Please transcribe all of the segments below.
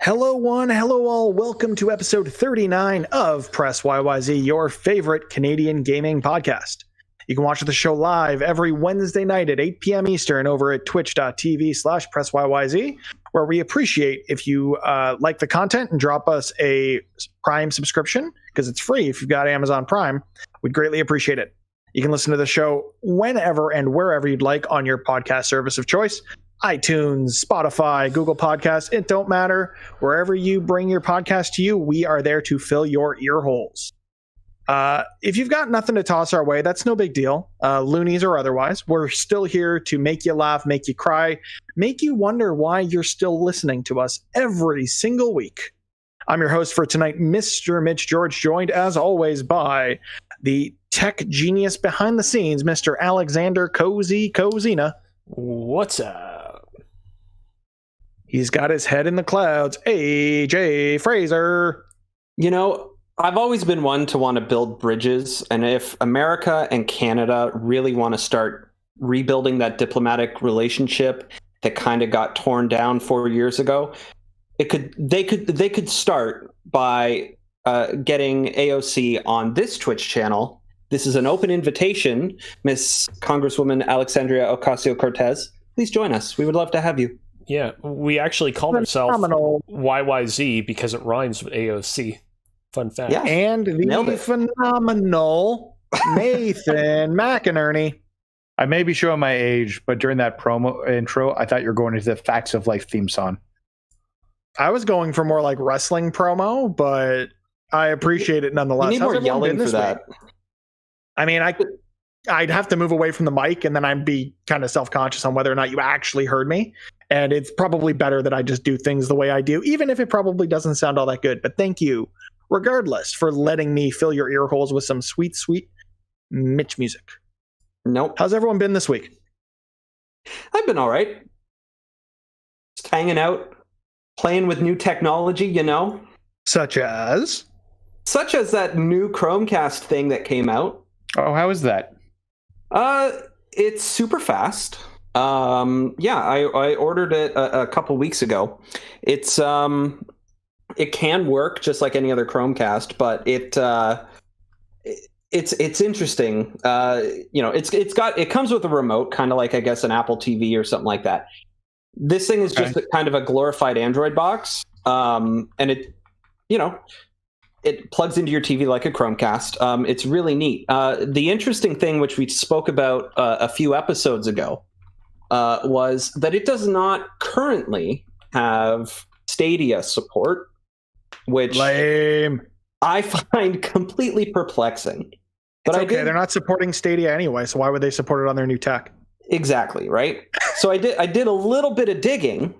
Hello, one. Hello, all. Welcome to episode 39 of Press YYZ, your favorite Canadian gaming podcast. You can watch the show live every Wednesday night at 8 p.m. Eastern over at twitch.tv/PressYYZ, where we appreciate if you like the content and drop us a Prime subscription, because it's free if you've got Amazon Prime. We'd greatly appreciate it. You can listen to the show whenever and wherever you'd like on your podcast service of choice. iTunes, Spotify, Google Podcasts, it don't matter. Wherever you bring your podcast to you, we are there to fill your ear holes. If you've got nothing to toss our way, that's no big deal. Loonies or otherwise, we're still here to make you laugh, make you cry, make you wonder why you're still listening to us every single week. I'm your host for tonight, Mr. Mitch George, joined as always by the tech genius behind the scenes, Mr. Alexander Cozy Cozina. What's up? He's got his head in the clouds, AJ Fraser. You know, I've always been one to want to build bridges, and if America and Canada really want to start rebuilding that diplomatic relationship that kind of got torn down 4 years ago, they could start by getting AOC on this Twitch channel. This is an open invitation, Miss Congresswoman Alexandria Ocasio-Cortez. Please join us. We would love to have you. Yeah, we actually called ourselves YYZ because it rhymes with AOC. Fun fact. Yeah. And the phenomenal Nathan McInerney. I may be showing my age, but during that promo intro, I thought you were going into the Facts of Life theme song. I was going for more like wrestling promo, but I appreciate it nonetheless. You need more yelling for that. Week? I mean, I'd have to move away from the mic, and then I'd be kind of self-conscious on whether or not you actually heard me. And it's probably better that I just do things the way I do, even if it probably doesn't sound all that good. But thank you, regardless, for letting me fill your ear holes with some sweet, sweet Mitch music. Nope. How's everyone been this week? I've been all right. Just hanging out, playing with new technology, you know? Such as that new Chromecast thing that came out. Oh, how is that? It's super fast. I ordered it a couple weeks ago. It can work just like any other Chromecast, but it's interesting. It comes with a remote, kind of like, I guess, an Apple TV or something like that. This thing is just kind of a glorified Android box, and it plugs into your TV like a Chromecast. It's really neat. The interesting thing, which we spoke about a few episodes ago, was that it does not currently have Stadia support, which lame. I find completely perplexing. But it's okay, they're not supporting Stadia anyway, so why would they support it on their new tech? Exactly, right? So I did a little bit of digging,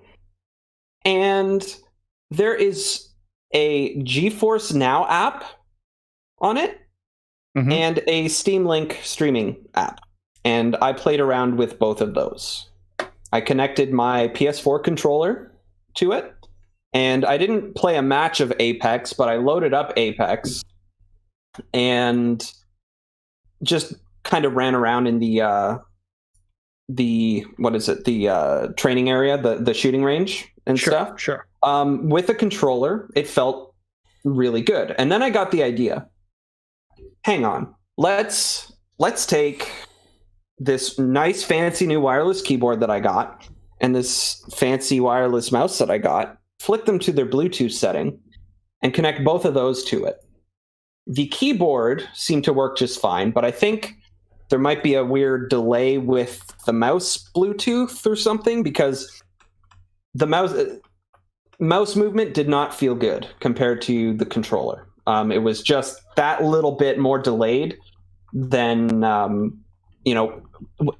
and there is a GeForce Now app on it, and a Steam Link streaming app. And I played around with both of those. I connected my PS4 controller to it, and I didn't play a match of Apex, but I loaded up Apex and just kind of ran around in the training area, the shooting range and stuff. Sure. With a controller, it felt really good. And then I got the idea. Hang on. Let's take this nice fancy new wireless keyboard that I got and this fancy wireless mouse that I got, flick them to their Bluetooth setting, and connect both of those to it. The keyboard seemed to work just fine, but I think there might be a weird delay with the mouse Bluetooth or something, because the mouse movement did not feel good compared to the controller. It was just that little bit more delayed than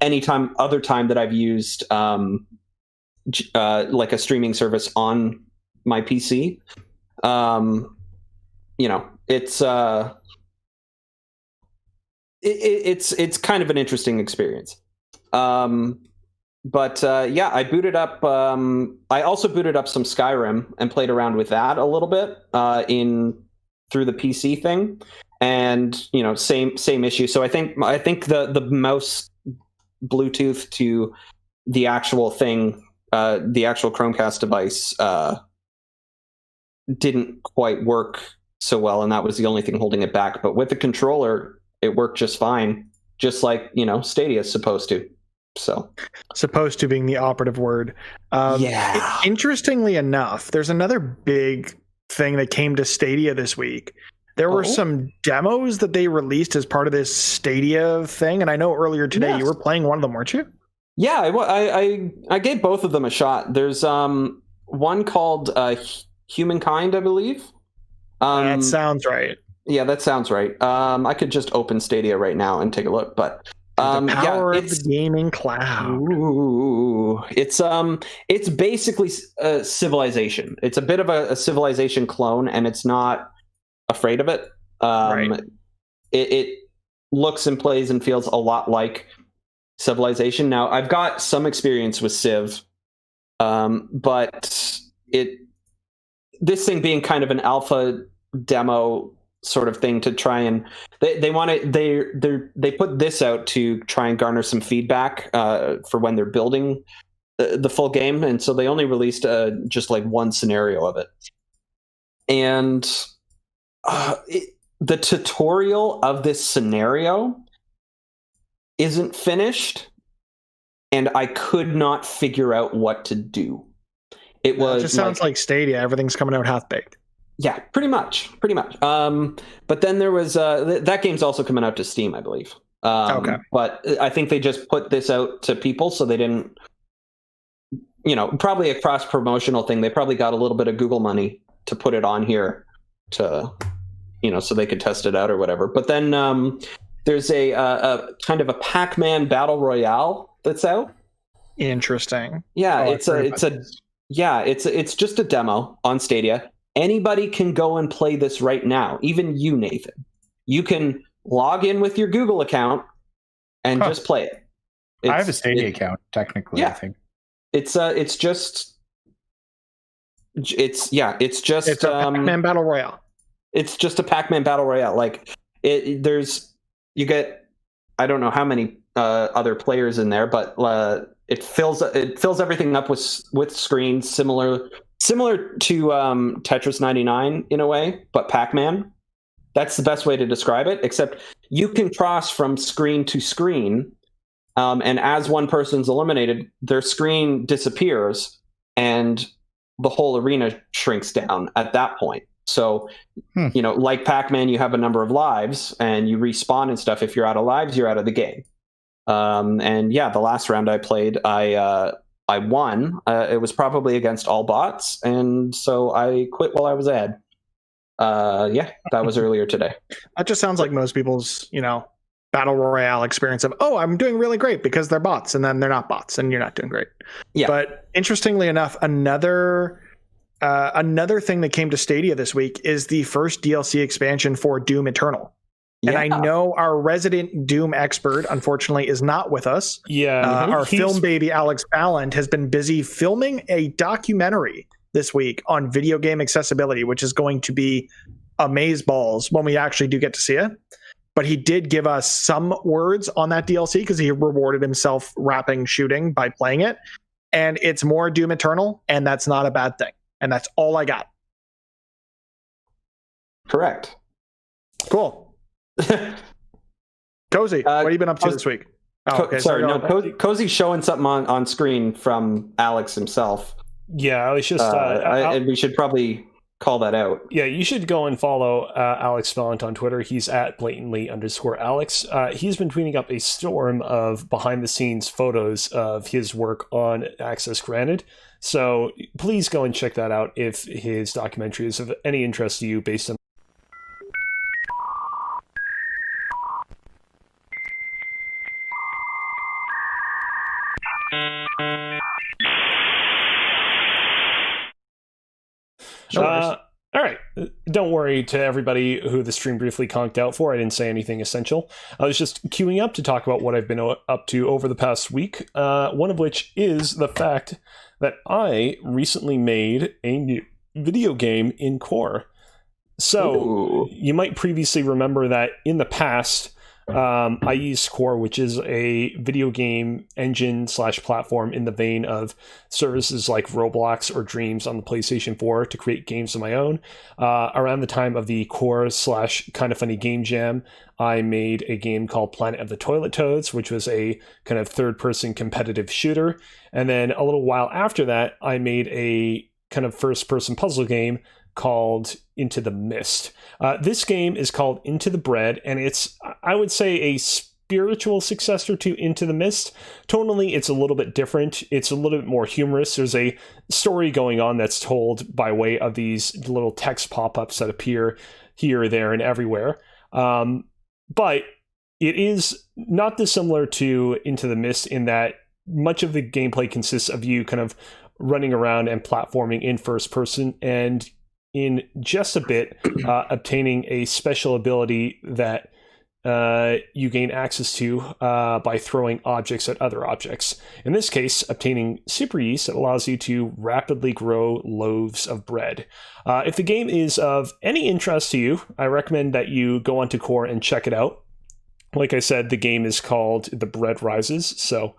any other time that I've used like a streaming service on my PC. It's kind of an interesting experience. I booted up. I also booted up some Skyrim and played around with that a little bit through the PC thing, and same issue. So I think the mouse Bluetooth to the actual thing, the actual Chromecast device, didn't quite work so well, and that was the only thing holding it back. But with the controller, it worked just fine, just like, Stadia is supposed to. So, supposed to being the operative word. Interestingly enough, there's another big thing that came to Stadia this week. There were some demos that they released as part of this Stadia thing, and I know earlier today you were playing one of them, weren't you? Yeah, I gave both of them a shot. There's one called Humankind, I believe. That sounds right. Yeah, that sounds right. I could just open Stadia right now and take a look, but the power of the gaming cloud. Ooh, it's basically Civilization. It's a bit of a Civilization clone, and it's not afraid of it. Right. It looks and plays and feels a lot like Civilization. Now, I've got some experience with Civ, but this thing being kind of an alpha demo sort of thing to try and they put this out to try and garner some feedback for when they're building the full game, and so they only released just like one scenario of it, and the tutorial of this scenario isn't finished, and I could not figure out what to do. It just sounds like Stadia. Everything's coming out half baked. Yeah, pretty much. But then there was that game's also coming out to Steam, I believe. Okay. But I think they just put this out to people, so they didn't, probably a cross-promotional thing. They probably got a little bit of Google money to put it on here to, so they could test it out or whatever. But then there's a kind of a Pac-Man Battle Royale that's out. Interesting. Yeah, it's just a demo on Stadia. Anybody can go and play this right now. Even you, Nathan. You can log in with your Google account and just play it. I have a Stadia account, technically. Yeah. I think it's a Pac-Man Battle Royale. It's just a Pac-Man Battle Royale. Like you get, I don't know how many other players in there, but it fills everything up with screens similar to Tetris 99 in a way, but Pac-Man. That's the best way to describe it, except you can cross from screen to screen, and as one person's eliminated, their screen disappears, and the whole arena shrinks down at that point. So, like Pac-Man, you have a number of lives, and you respawn and stuff. If you're out of lives, you're out of the game. And yeah, the last round I played, I won. It was probably against all bots, and so I quit while I was ahead. That was earlier today. That just sounds like most people's, battle royale experience of, I'm doing really great because they're bots, and then they're not bots, and you're not doing great. Yeah. But interestingly enough, another thing that came to Stadia this week is the first DLC expansion for Doom Eternal. And I know our resident Doom expert, unfortunately, is not with us. Yeah. Our film baby, Alex Balland, has been busy filming a documentary this week on video game accessibility, which is going to be amazeballs when we actually do get to see it. But he did give us some words on that DLC because he rewarded himself rapping shooting by playing it. And it's more Doom Eternal, and that's not a bad thing. And that's all I got. Correct. Cool. Cozy, what have you been up to this week? Cozy's showing something on screen from Alex himself. Yeah, I was just and we should probably call that out. Yeah, you should go and follow Alex Valent on Twitter. He's at blatantly_Alex. He's been tweeting up a storm of behind the scenes photos of his work on Access Granted. So please go and check that out if his documentary is of any interest to you based on all right. Don't worry to everybody who the stream briefly conked out for. I didn't say anything essential. I was just queuing up to talk about what I've been up to over the past week. One of which is the fact that I recently made a new video game in Core. So you might previously remember that in the past, I use Core, which is a video game engine / platform in the vein of services like Roblox or Dreams on the PlayStation 4 to create games of my own. Around the time of the Core / Kinda Funny Game Jam, I made a game called Planet of the Toilet Toads, which was a kind of third-person competitive shooter. And then a little while after that, I made a kind of first-person puzzle game called Into the Mist. This game is called Into the Bread, and it's, I would say, a spiritual successor to Into the Mist. Tonally, it's a little bit different. It's a little bit more humorous. There's a story going on that's told by way of these little text pop-ups that appear here, there, and everywhere. But it is not dissimilar to Into the Mist in that much of the gameplay consists of you kind of running around and platforming in first person, and in just a bit, obtaining a special ability that you gain access to by throwing objects at other objects. In this case, obtaining super yeast that allows you to rapidly grow loaves of bread. If the game is of any interest to you, I recommend that you go onto Core and check it out. Like I said, the game is called The Bread Rises, so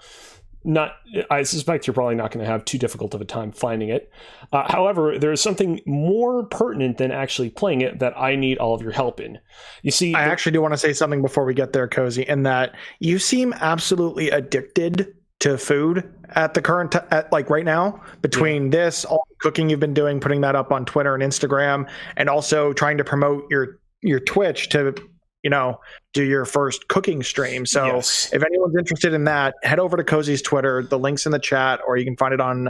I suspect you're probably not going to have too difficult of a time finding it. However, there is something more pertinent than actually playing it that I need all of your help in. You see, I actually do want to say something before we get there, Cozy, in that you seem absolutely addicted to food at the current right now, between this, all the cooking you've been doing, putting that up on Twitter and Instagram, and also trying to promote your Twitch to, do your first cooking stream. So yes. If anyone's interested in that, head over to Cozy's Twitter. The link's in the chat, or you can find it on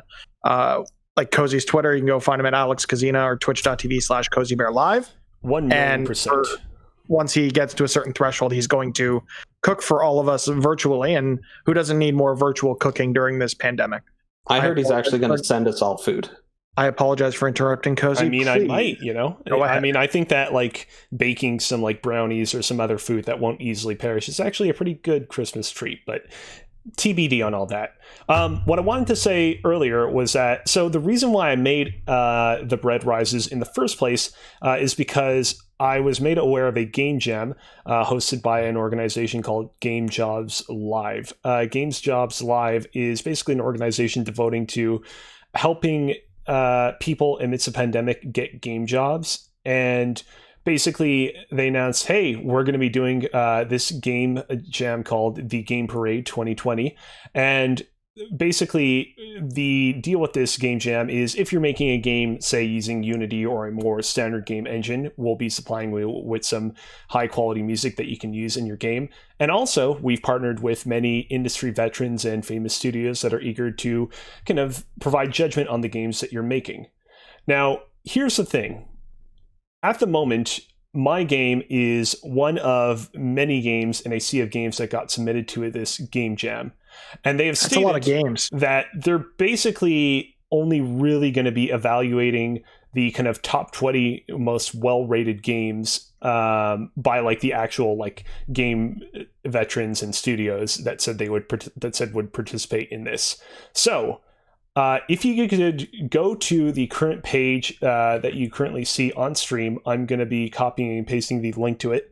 Cozy's Twitter. You can go find him at Alex Kazina or twitch.tv/CozyBearLive. 1,000,000%. Once he gets to a certain threshold, he's going to cook for all of us virtually. And who doesn't need more virtual cooking during this pandemic? I heard he's actually going to send us all food. I apologize for interrupting, Cozy. I mean, Please. I might, Go ahead. I mean, I think that baking some brownies or some other food that won't easily perish is actually a pretty good Christmas treat, but TBD on all that. What I wanted to say earlier was that, so the reason why I made The Bread Rises in the first place is because I was made aware of a game jam hosted by an organization called Game Jobs Live. Games Jobs Live is basically an organization devoting to helping people amidst a pandemic get game jobs. And basically they announced, hey, we're going to be doing this game jam called the Game Parade 2020. And basically the deal with this game jam is, if you're making a game, say using Unity or a more standard game engine, we'll be supplying you with some high quality music that you can use in your game. And also we've partnered with many industry veterans and famous studios that are eager to kind of provide judgment on the games that you're making. Now, here's the thing. At the moment, my game is one of many games in a sea of games that got submitted to this game jam. And they have stated a lot of games that they're basically only really going to be evaluating the kind of top 20 most well-rated games by the actual game veterans and studios that said would participate in this. So if you could go to the current page that you currently see on stream, I'm going to be copying and pasting the link to it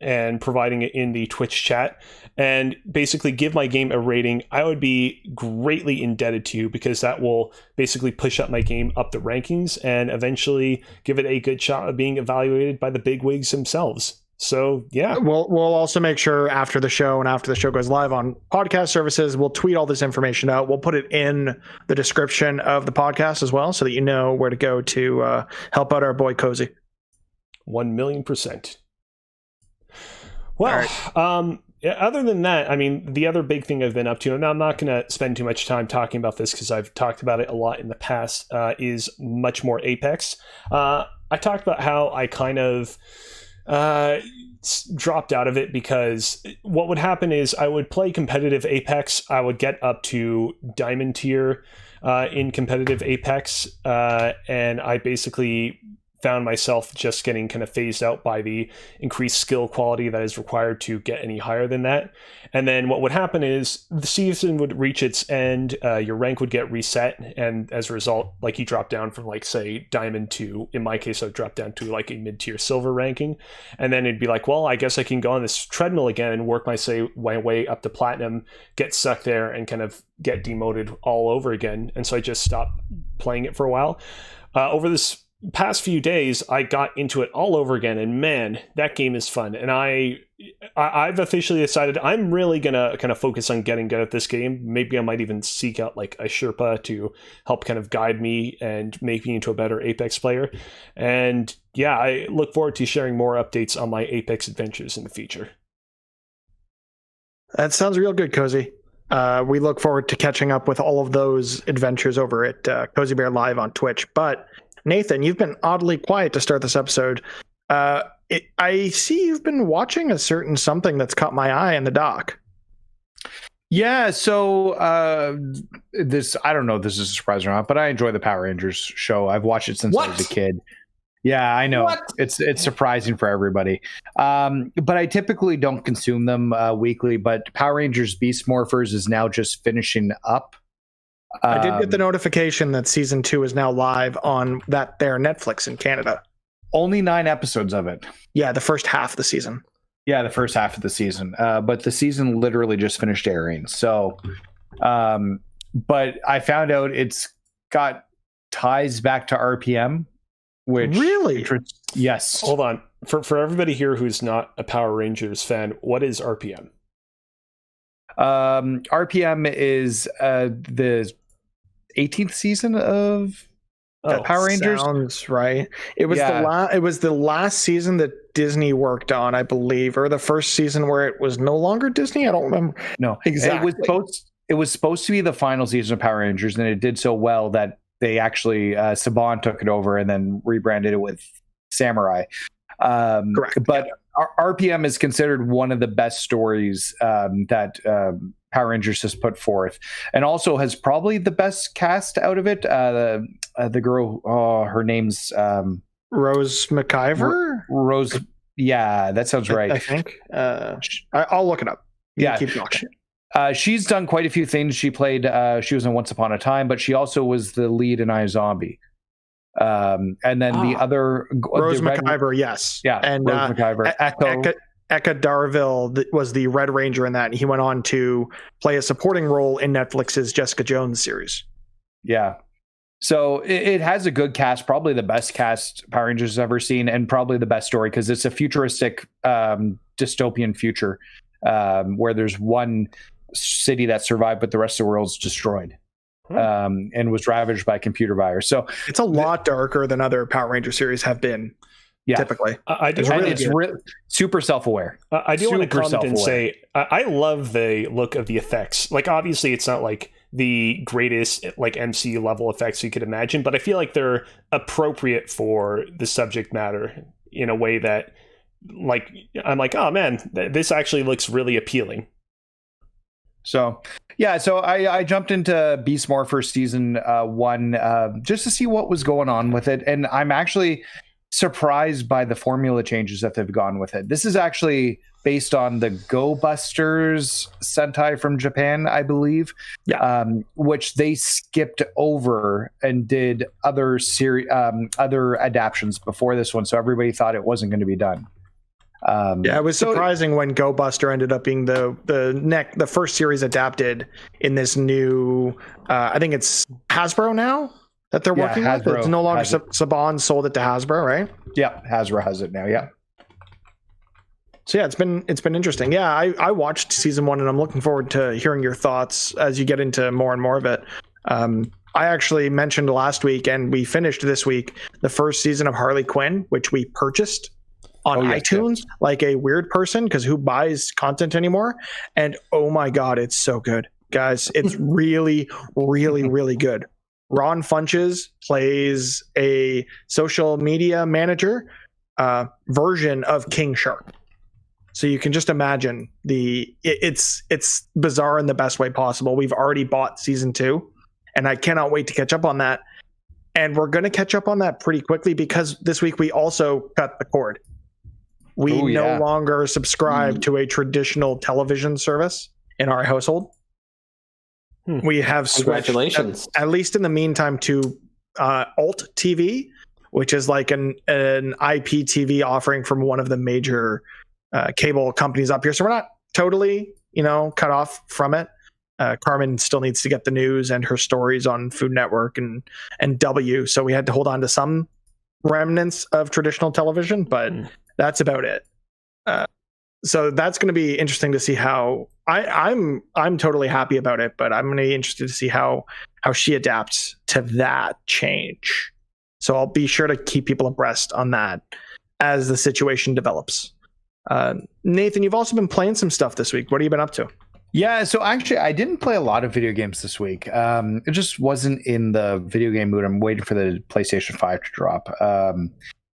and providing it in the Twitch chat, and basically give my game a rating. I would be greatly indebted to you, because that will basically push up my game up the rankings and eventually give it a good shot of being evaluated by the bigwigs themselves. So yeah, we'll also make sure after the show, and after the show goes live on podcast services, we'll tweet all this information out. We'll put it in the description of the podcast as well, so that you know where to go to help out our boy Cozy. 1,000,000%. Well, right. Other than that, I mean, the other big thing I've been up to, and I'm not going to spend too much time talking about this because I've talked about it a lot in the past, is much more Apex. I talked about how I kind of dropped out of it, because what would happen is I would play competitive Apex. I would get up to diamond tier in competitive Apex, and I basically found myself just getting kind of phased out by the increased skill quality that is required to get any higher than that. And then what would happen is the season would reach its end, your rank would get reset, and as a result, like you drop down from like say diamond to, in my case, I would drop down to like a mid-tier silver ranking, and then it'd be like, well, I guess I can go on this treadmill again and work my way up to platinum, get stuck there, and kind of get demoted all over again. And so I just stopped playing it for a while. Over this past few days, I got into it all over again, and man, that game is fun. And I've officially decided I'm really gonna kind of focus on getting good at this game. Maybe I might even seek out like a Sherpa to help kind of guide me and make me into a better Apex player. And yeah, I look forward to sharing more updates on my Apex adventures in the future. That sounds real good, Cozy. We look forward to catching up with all of those adventures over at Cozy Bear Live on Twitch. But Nathan, you've been oddly quiet to start this episode. I see you've been watching a certain something that's caught my eye in the doc. Yeah, so this, I don't know if this is a surprise or not, but I enjoy the Power Rangers show. I've watched it since I was a kid. Yeah, I know. What? It's surprising for everybody. But I typically don't consume them weekly, but Power Rangers Beast Morphers is now just finishing up. I did get the notification that season 2 is now live on their Netflix in Canada. Only 9 episodes of it. Yeah, the first half of the season. Yeah, the first half of the season. But the season literally just finished airing. So, but I found out it's got ties back to RPM. Which really? Yes. Hold on. For everybody here who's not a Power Rangers fan, what is RPM? RPM is the 18th season of Power Rangers. Sounds right. It was the last season that Disney worked on, I believe, or the first season where it was no longer Disney. I don't remember. No, exactly. It was supposed to be the final season of Power Rangers, and it did so well that they actually Saban took it over and then rebranded it with Samurai. Correct. But RPM is considered one of the best stories that Power Rangers has put forth, and also has probably the best cast out of it. The girl, her name's Rose McIver. Rose, yeah, that sounds right. I think. I'll look it up. Yeah, keep talking. She's done quite a few things. She played. She was in Once Upon a Time, but she also was the lead in iZombie. And then the other Rose McIver, yes, yeah, and Rose McIver. Eka Darville was the Red Ranger in that, and he went on to play a supporting role in Netflix's Jessica Jones series. Yeah, so it has a good cast, probably the best cast Power Rangers has ever seen, and probably the best story because it's a futuristic dystopian future where there's one city that survived, but the rest of the world's destroyed. And was ravaged by computer virus. So it's a lot darker than other Power Ranger series have been. Yeah, typically. It's super self-aware. I do want to comment and say I love the look of the effects. Like, obviously, it's not like the greatest like MC level effects you could imagine, but I feel like they're appropriate for the subject matter in a way that, like, I'm like, oh man, this actually looks really appealing. So, yeah, so I jumped into Beast Morphers season 1 just to see what was going on with it. And I'm actually surprised by the formula changes that they've gone with it. This is actually based on the Go Busters Sentai from Japan, I believe, which they skipped over and did other adaptions before this one. So everybody thought it wasn't going to be done. It was surprising when Go Buster ended up being the first series adapted in this new I think it's Hasbro now that they're working with. It's no longer Saban sold it to Hasbro, right? Yeah, Hasbro has it now. Yeah. So yeah, it's been interesting. Yeah, I watched season 1 and I'm looking forward to hearing your thoughts as you get into more and more of it. I actually mentioned last week, and we finished this week, the first season of Harley Quinn, which we purchased on iTunes like a weird person, because who buys content anymore? And oh my god, it's so good, guys. It's really really good. Ron Funches plays a social media manager version of King Shark, so you can just imagine it's bizarre in the best way possible. We've already bought season 2 and I cannot wait to catch up on that. And we're going to catch up on that pretty quickly because this week we also cut the cord. We no longer subscribe to a traditional television service in our household. We have switched, Congratulations. at least in the meantime, to Alt TV, which is like an IPTV offering from one of the major cable companies up here. So we're not totally, cut off from it. Carmen still needs to get the news and her stories on Food Network and W. So we had to hold on to some remnants of traditional television, but that's about it. So that's going to be interesting to see how I'm totally happy about it, but I'm going to be interested to see how she adapts to that change. So I'll be sure to keep people abreast on that as the situation develops. Nathan, you've also been playing some stuff this week. What have you been up to? Yeah, so actually, I didn't play a lot of video games this week. It just wasn't in the video game mood. I'm waiting for the PlayStation 5 to drop.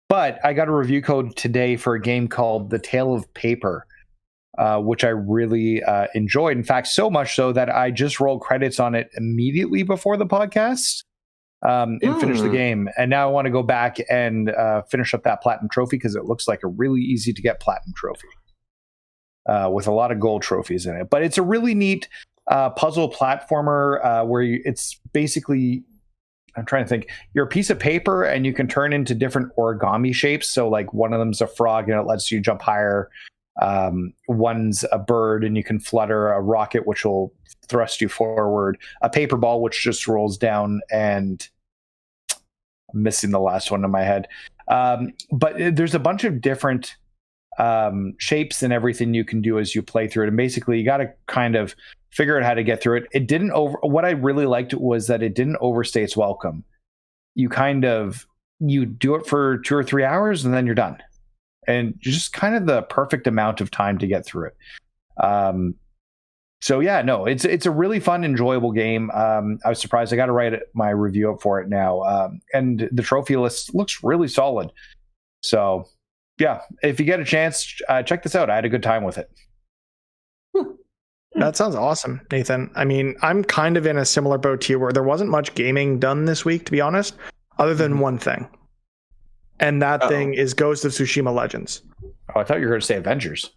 But I got a review code today for a game called The Tale of Paper, which I really enjoyed. In fact, so much so that I just rolled credits on it immediately before the podcast and finish the game. And now I want to go back and finish up that platinum trophy because it looks like a really easy to get platinum trophy with a lot of gold trophies in it. But it's a really neat puzzle platformer where it's basically, I'm trying to think, you're a piece of paper and you can turn into different origami shapes. So like one of them's a frog and it lets you jump higher. One's a bird and you can flutter, a rocket which will thrust you forward, a paper ball which just rolls down, and I'm missing the last one in my head. But there's a bunch of different shapes and everything you can do as you play through it. And basically you got to kind of figure out how to get through it. It didn't what I really liked was that it didn't overstay its welcome. You do it for 2 or 3 hours and then you're done. And just kind of the perfect amount of time to get through it. So yeah, no, it's a really fun, enjoyable game. I was surprised. I got to write my review up for it now. And the trophy list looks really solid. So yeah, if you get a chance, check this out. I had a good time with it. That sounds awesome, Nathan. I mean, I'm kind of in a similar boat to you where there wasn't much gaming done this week, to be honest, other than one thing. And that thing is Ghost of Tsushima Legends. Oh, I thought you were going to say Avengers.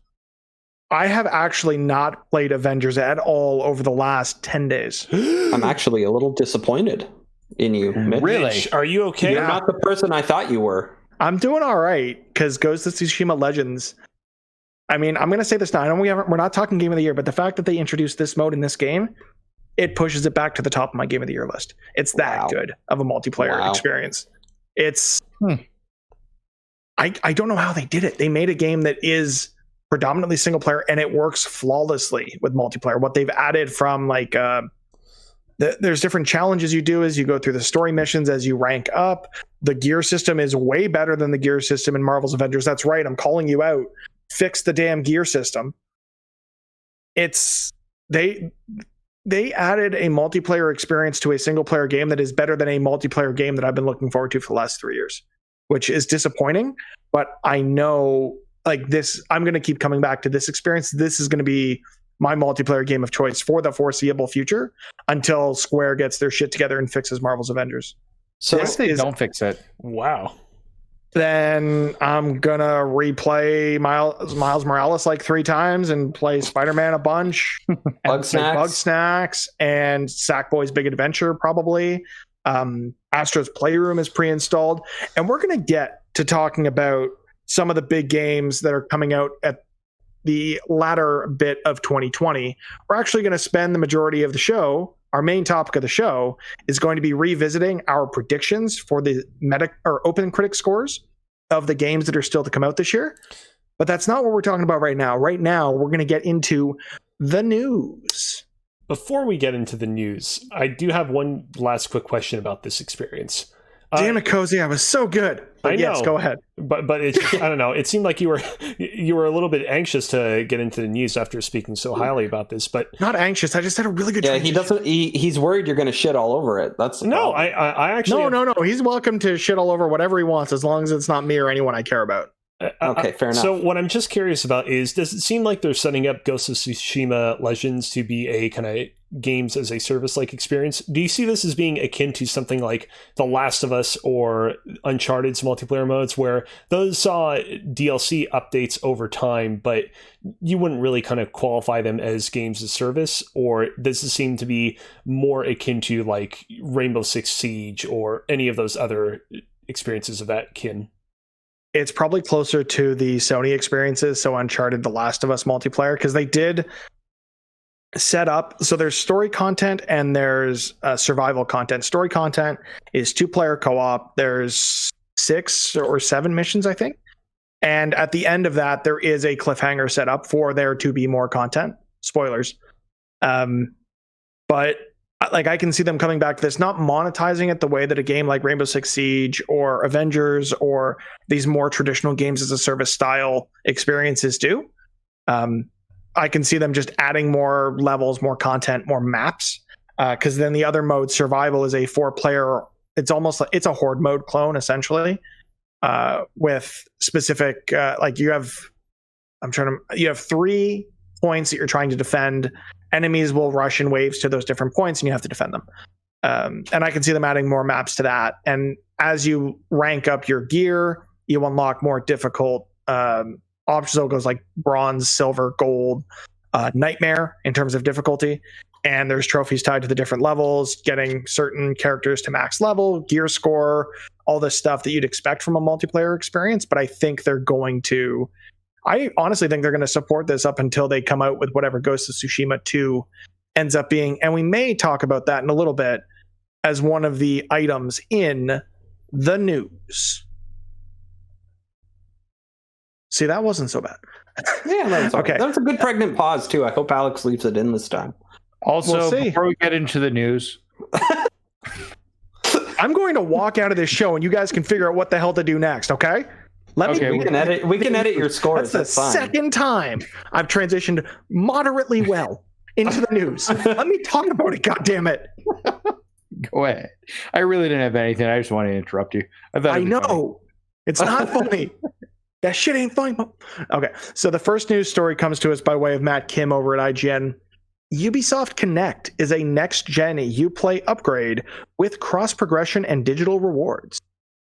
I have actually not played Avengers at all over the last 10 days. I'm actually a little disappointed in you, Mitch. Really? Are you okay? You're not the person I thought you were. I'm doing all right because Ghost of Tsushima Legends, I mean, I'm going to say this now. I know we're not talking Game of the Year, but the fact that they introduced this mode in this game, it pushes it back to the top of my Game of the Year list. It's that good of a multiplayer experience. It's... I don't know how they did it. They made a game that is predominantly single player and it works flawlessly with multiplayer. What they've added from like there's different challenges you do as you go through the story missions as you rank up. The gear system is way better than the gear system in Marvel's Avengers. That's right. I'm calling you out. Fix the damn gear system. They added a multiplayer experience to a single player game that is better than a multiplayer game that I've been looking forward to for the last 3 years. Which is disappointing, but I know like this, I'm going to keep coming back to this experience. This is going to be my multiplayer game of choice for the foreseeable future until Square gets their shit together and fixes Marvel's Avengers. So if they don't fix it, wow. Then I'm going to replay Miles Morales like 3 times and play Spider-Man a bunch. Bug Snacks and Sackboy's Big Adventure probably. Astro's Playroom is pre-installed, and we're going to get to talking about some of the big games that are coming out at the latter bit of 2020. We're actually going to spend the majority of the show, our main topic of the show is going to be revisiting our predictions for the OpenCritic scores of the games that are still to come out this year. But that's not what we're talking about right now. Right now, we're going to get into the news. Before we get into the news, I do have one last quick question about this experience. Damn it, Cozy, I was so good. But yes, go ahead. But it's I don't know. It seemed like you were a little bit anxious to get into the news after speaking so highly about this. But not anxious. I just had a really good. Yeah, he doesn't. He's worried you're going to shit all over it. That's no. I actually no. He's welcome to shit all over whatever he wants as long as it's not me or anyone I care about. Okay, fair enough. So what I'm just curious about is, does it seem like they're setting up Ghost of Tsushima Legends to be a kind of games as a service like experience. Do you see this as being akin to something like The Last of Us or Uncharted's multiplayer modes, where those saw DLC updates over time, but you wouldn't really kind of qualify them as games as service? Or does it seem to be more akin to like Rainbow Six Siege or any of those other experiences of that kin? It's probably closer to the Sony experiences, so Uncharted, The Last of Us multiplayer, because they did set up, so there's story content and there's survival content. Story content is 2-player co-op. There's 6 or 7 missions, I think. And at the end of that, there is a cliffhanger set up for there to be more content. Spoilers. But like, I can see them coming back to this, not monetizing it the way that a game like Rainbow Six Siege or Avengers or these more traditional games as a service style experiences do. I can see them just adding more levels, more content, more maps. Because then the other mode, survival, is a 4-player. It's almost like it's a horde mode clone, essentially, with specific like you have 3 points that you're trying to defend. Enemies will rush in waves to those different points, and you have to defend them. And I can see them adding more maps to that. And as you rank up your gear, you unlock more difficult options. Goes like bronze, silver, gold, nightmare in terms of difficulty. And there's trophies tied to the different levels, getting certain characters to max level, gear score, all this stuff that you'd expect from a multiplayer experience. But I honestly think they're going to support this up until they come out with whatever Ghost of Tsushima 2 ends up being. And we may talk about that in a little bit as one of the items in the news. See, that wasn't so bad. Yeah, that's okay. That was a good pregnant pause, too. I hope Alex leaves it in this time. Also, before we get into the news, I'm going to walk out of this show and you guys can figure out what the hell to do next, okay? We can edit your scores. That's the second time I've transitioned moderately well into the news. Let me talk about it, goddammit. Go ahead. I really didn't have anything. I just wanted to interrupt you. I know. Funny. It's not funny. That shit ain't funny. Okay, so the first news story comes to us by way of Matt Kim over at IGN. Ubisoft Connect is a next-gen Uplay upgrade with cross-progression and digital rewards.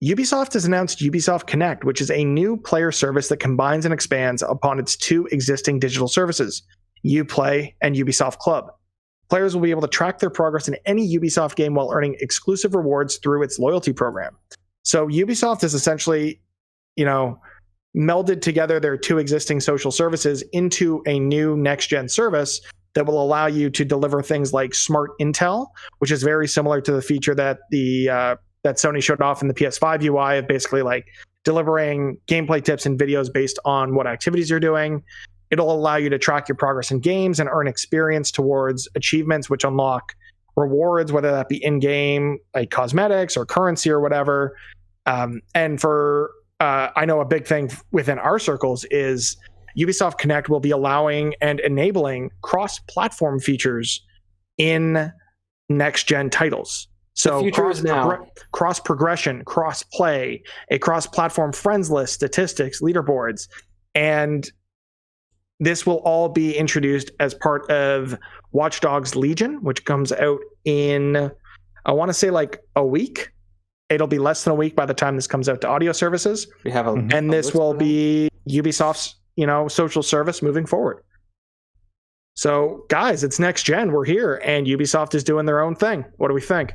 Ubisoft has announced Ubisoft Connect, which is a new player service that combines and expands upon its 2 existing digital services, Uplay and Ubisoft Club. Players will be able to track their progress in any Ubisoft game while earning exclusive rewards through its loyalty program. So Ubisoft has essentially, melded together their 2 existing social services into a new next-gen service that will allow you to deliver things like smart intel, which is very similar to the feature that that Sony showed off in the PS5 UI of basically like delivering gameplay tips and videos based on what activities you're doing. It'll allow you to track your progress in games and earn experience towards achievements, which unlock rewards, whether that be in-game, like cosmetics or currency or whatever. And for, I know a big thing within our circles is Ubisoft Connect will be allowing and enabling cross-platform features in next-gen titles. So cross-progression, cross-play, a cross-platform friends list, statistics, leaderboards. And this will all be introduced as part of Watch Dogs Legion, which comes out in, I want to say like a week. It'll be less than a week by the time this comes out to audio services. And this will be Ubisoft's, social service moving forward. So guys, it's next gen. We're here and Ubisoft is doing their own thing. What do we think?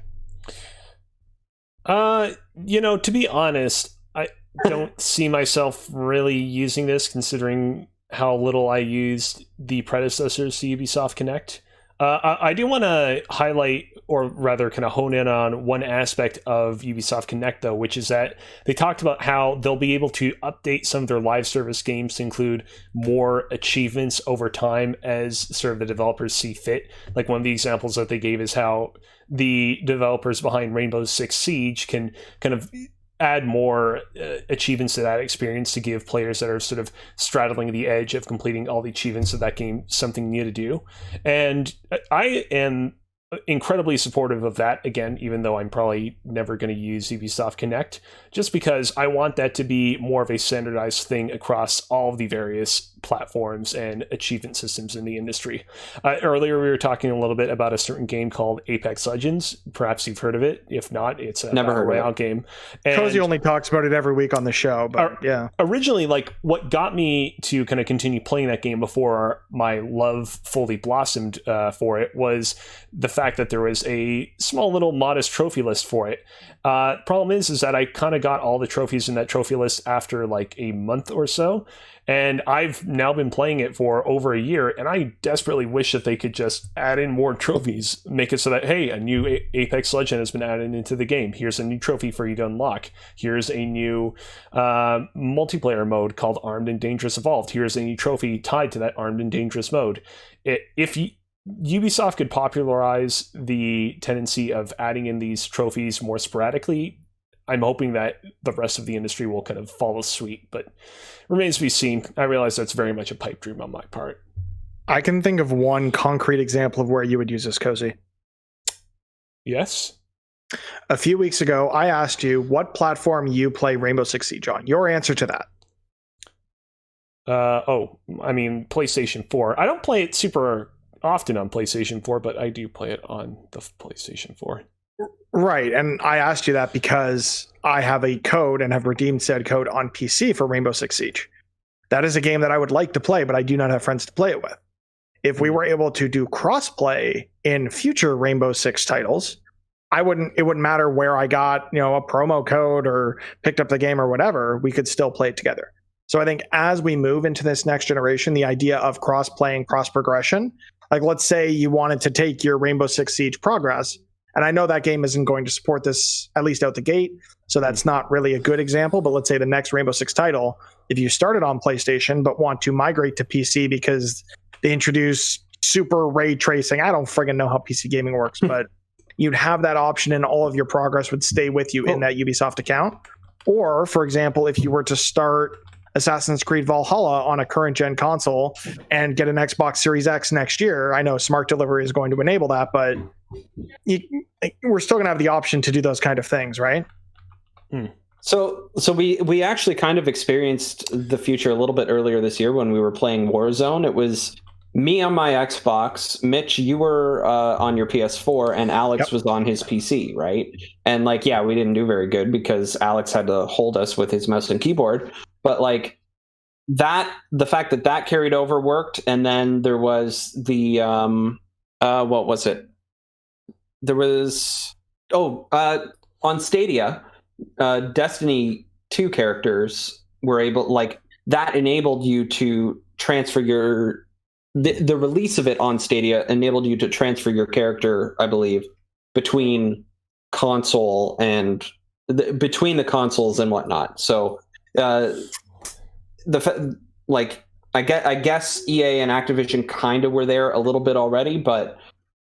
To be honest, I don't see myself really using this considering how little I used the predecessors to Ubisoft Connect. I do want to highlight, or rather kind of hone in on one aspect of Ubisoft Connect, though, which is that they talked about how they'll be able to update some of their live service games to include more achievements over time as sort of the developers see fit. Like one of the examples that they gave is how the developers behind Rainbow Six Siege can kind of add more achievements to that experience to give players that are sort of straddling the edge of completing all the achievements of that game something new to do. And I am incredibly supportive of that, again, even though I'm probably never going to use Ubisoft Connect, just because I want that to be more of a standardized thing across all of the various platforms and achievement systems in the industry. Earlier, we were talking a little bit about a certain game called Apex Legends. Perhaps you've heard of it. If not, it's a Battle Royale game. And Cozy only talks about it every week on the show, but yeah. Originally, like, what got me to kind of continue playing that game before my love fully blossomed for it was the fact that there was a small little modest trophy list for it. Problem is that I kind of got all the trophies in that trophy list after like a month or so, and I've now been playing it for over a year, and I desperately wish that they could just add in more trophies, make it so that, hey, a new Apex Legend has been added into the game. Here's a new trophy for you to unlock. Here's a new multiplayer mode called Armed and Dangerous Evolved. Here's a new trophy tied to that Armed and Dangerous mode. If Ubisoft could popularize the tendency of adding in these trophies more sporadically, I'm hoping that the rest of the industry will kind of follow suit, but remains to be seen. I realize that's very much a pipe dream on my part. I can think of one concrete example of where you would use this, Cozy. Yes? A few weeks ago, I asked you what platform you play Rainbow Six Siege on. Your answer to that. PlayStation 4. I don't play it super often on PlayStation 4, but I do play it on the PlayStation 4. Right, and I asked you that because I have a code and have redeemed said code on PC for Rainbow Six Siege. That is a game that I would like to play, but I do not have friends to play it with. If we were able to do crossplay in future Rainbow Six titles, it wouldn't matter where I got, a promo code or picked up the game or whatever, we could still play it together. So I think as we move into this next generation, the idea of cross-play and cross-progression, like let's say you wanted to take your Rainbow Six Siege progress, and I know that game isn't going to support this, at least out the gate, so that's not really a good example, but let's say the next Rainbow Six title, if you started on PlayStation but want to migrate to PC because they introduce super ray tracing, I don't friggin' know how PC gaming works, but you'd have that option and all of your progress would stay with you in that Ubisoft account. Or, for example, if you were to start Assassin's Creed Valhalla on a current gen console and get an Xbox Series X next year, I know Smart Delivery is going to enable that, but we're still going to have the option to do those kind of things, right? So we actually kind of experienced the future a little bit earlier this year when we were playing Warzone. It was me on my Xbox, Mitch, you were on your PS4, and Alex was on his PC, right? And we didn't do very good because Alex had to hold us with his mouse and keyboard. But the fact that carried over worked, and then there was the what was it? There was on Stadia, Destiny 2 characters were able that enabled you to transfer the release of it on Stadia enabled you to transfer your character, I believe, between console and between the consoles and whatnot. So I guess EA and Activision kind of were there a little bit already, but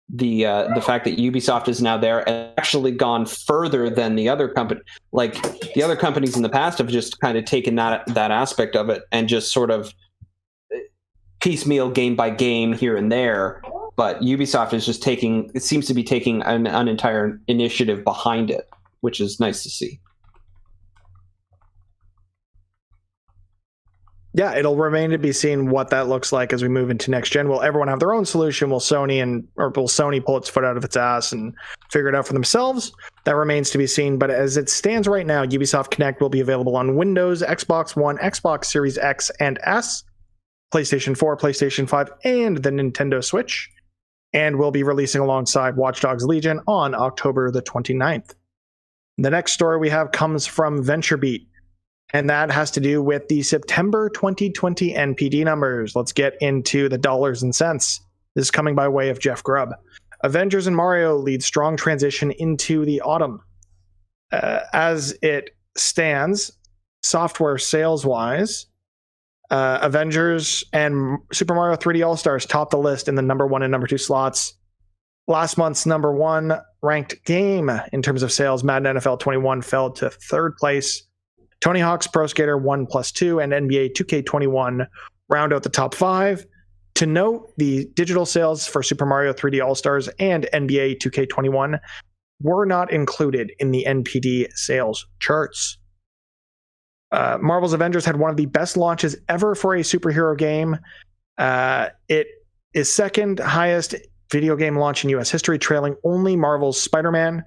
the fact that Ubisoft is now there and actually gone further than the other company, the other companies in the past have just kind of taken that aspect of it and just sort of piecemeal game by game here and there. But Ubisoft is just seems to be taking an entire initiative behind it, which is nice to see. Yeah, it'll remain to be seen what that looks like as we move into next gen. Will everyone have their own solution? Will Sony pull its foot out of its ass and figure it out for themselves? That remains to be seen. But as it stands right now, Ubisoft Connect will be available on Windows, Xbox One, Xbox Series X and S, PlayStation 4, PlayStation 5, and the Nintendo Switch, and will be releasing alongside Watch Dogs Legion on October the 29th. The next story we have comes from VentureBeat, and that has to do with the September 2020 NPD numbers. Let's get into the dollars and cents. This is coming by way of Jeff Grubb. Avengers and Mario lead strong transition into the autumn. As it stands, software sales-wise, Avengers and Super Mario 3D All-Stars top the list in the number 1 and number 2 slots. Last month's number 1 ranked game in terms of sales, Madden NFL 21, fell to 3rd place. Tony Hawk's Pro Skater 1+2 and NBA 2K21 round out the top 5. To note, the digital sales for Super Mario 3D All-Stars and NBA 2K21 were not included in the NPD sales charts. Marvel's Avengers had one of the best launches ever for a superhero game. It is second highest video game launch in US history, trailing only Marvel's Spider-Man.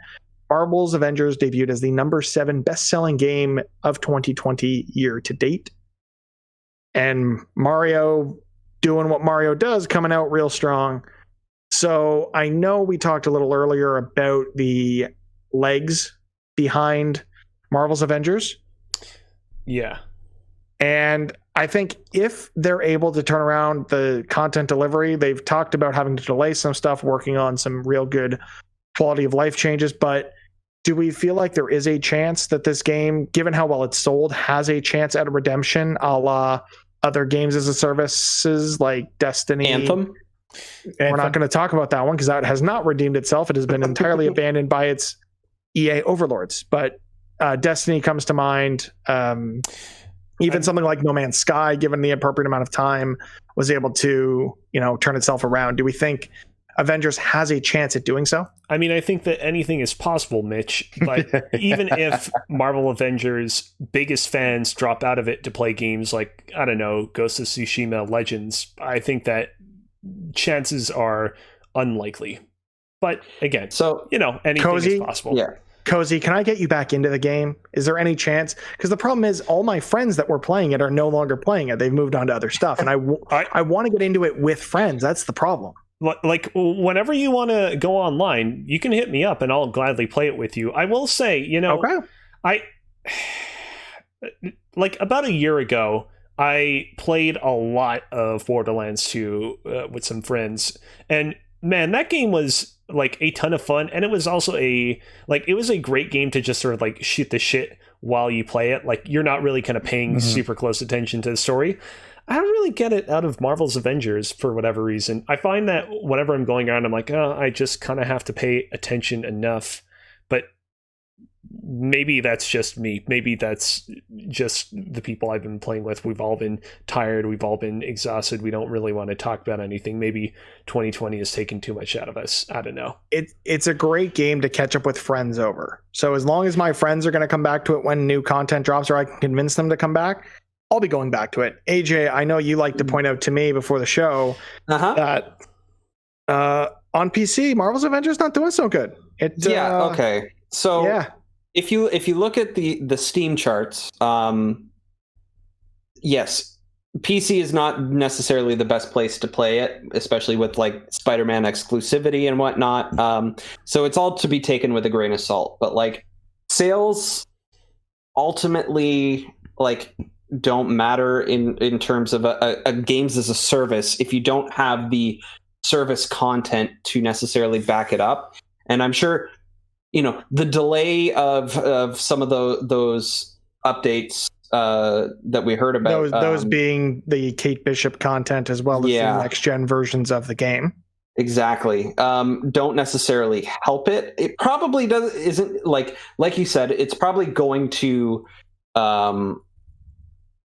Marvel's Avengers debuted as the number 7 best-selling game of 2020 year to date. And Mario doing what Mario does, coming out real strong. So I know we talked a little earlier about the legs behind Marvel's Avengers. Yeah. And I think if they're able to turn around the content delivery, they've talked about having to delay some stuff, working on some real good quality of life changes. But do we feel like there is a chance that this game, given how well it's sold, has a chance at a redemption a la other games as a services like Destiny? Anthem? We're not going to talk about that one because that has not redeemed itself. It has been entirely abandoned by its EA overlords. But Destiny comes to mind. Even something like No Man's Sky, given the appropriate amount of time, was able to, turn itself around. Do we think Avengers has a chance at doing so? I mean, I think that anything is possible, Mitch. But even if Marvel Avengers' biggest fans drop out of it to play games like, I don't know, Ghost of Tsushima Legends, I think that chances are unlikely. But again, anything Cozy, is possible. Yeah. Cozy, can I get you back into the game? Is there any chance? Because the problem is all my friends that were playing it are no longer playing it. They've moved on to other stuff. And I want to get into it with friends. That's the problem. Like, whenever you want to go online, you can hit me up and I'll gladly play it with you. I will say, okay. Like about a year ago, I played a lot of Borderlands 2 with some friends. And man, that game was like a ton of fun, and it was also it was a great game to just sort of like shoot the shit while you play it. Like, you're not really kind of paying super close attention to the story. I don't really get it out of Marvel's Avengers for whatever reason. I find that whenever I'm going around, I'm like, I just kind of have to pay attention enough. But maybe that's just me. Maybe that's just the people I've been playing with. We've all been tired. We've all been exhausted. We don't really want to talk about anything. Maybe 2020 has taken too much out of us. I don't know. It's a great game to catch up with friends over. So as long as my friends are going to come back to it when new content drops, or I can convince them to come back, I'll be going back to it. AJ, I know you like to point out to me before the show that on PC, Marvel's Avengers not doing so good. Okay. So yeah. If you look at the Steam charts, yes, PC is not necessarily the best place to play it, especially with like Spider-Man exclusivity and whatnot. So it's all to be taken with a grain of salt. But like, sales ultimately don't matter in terms of a games as a service if you don't have the service content to necessarily back it up. And I'm sure the delay of some of those updates that we heard about, those being the Kate Bishop content as well as the next gen versions of the game. Exactly. Don't necessarily help it. It probably isn't like you said. It's probably going to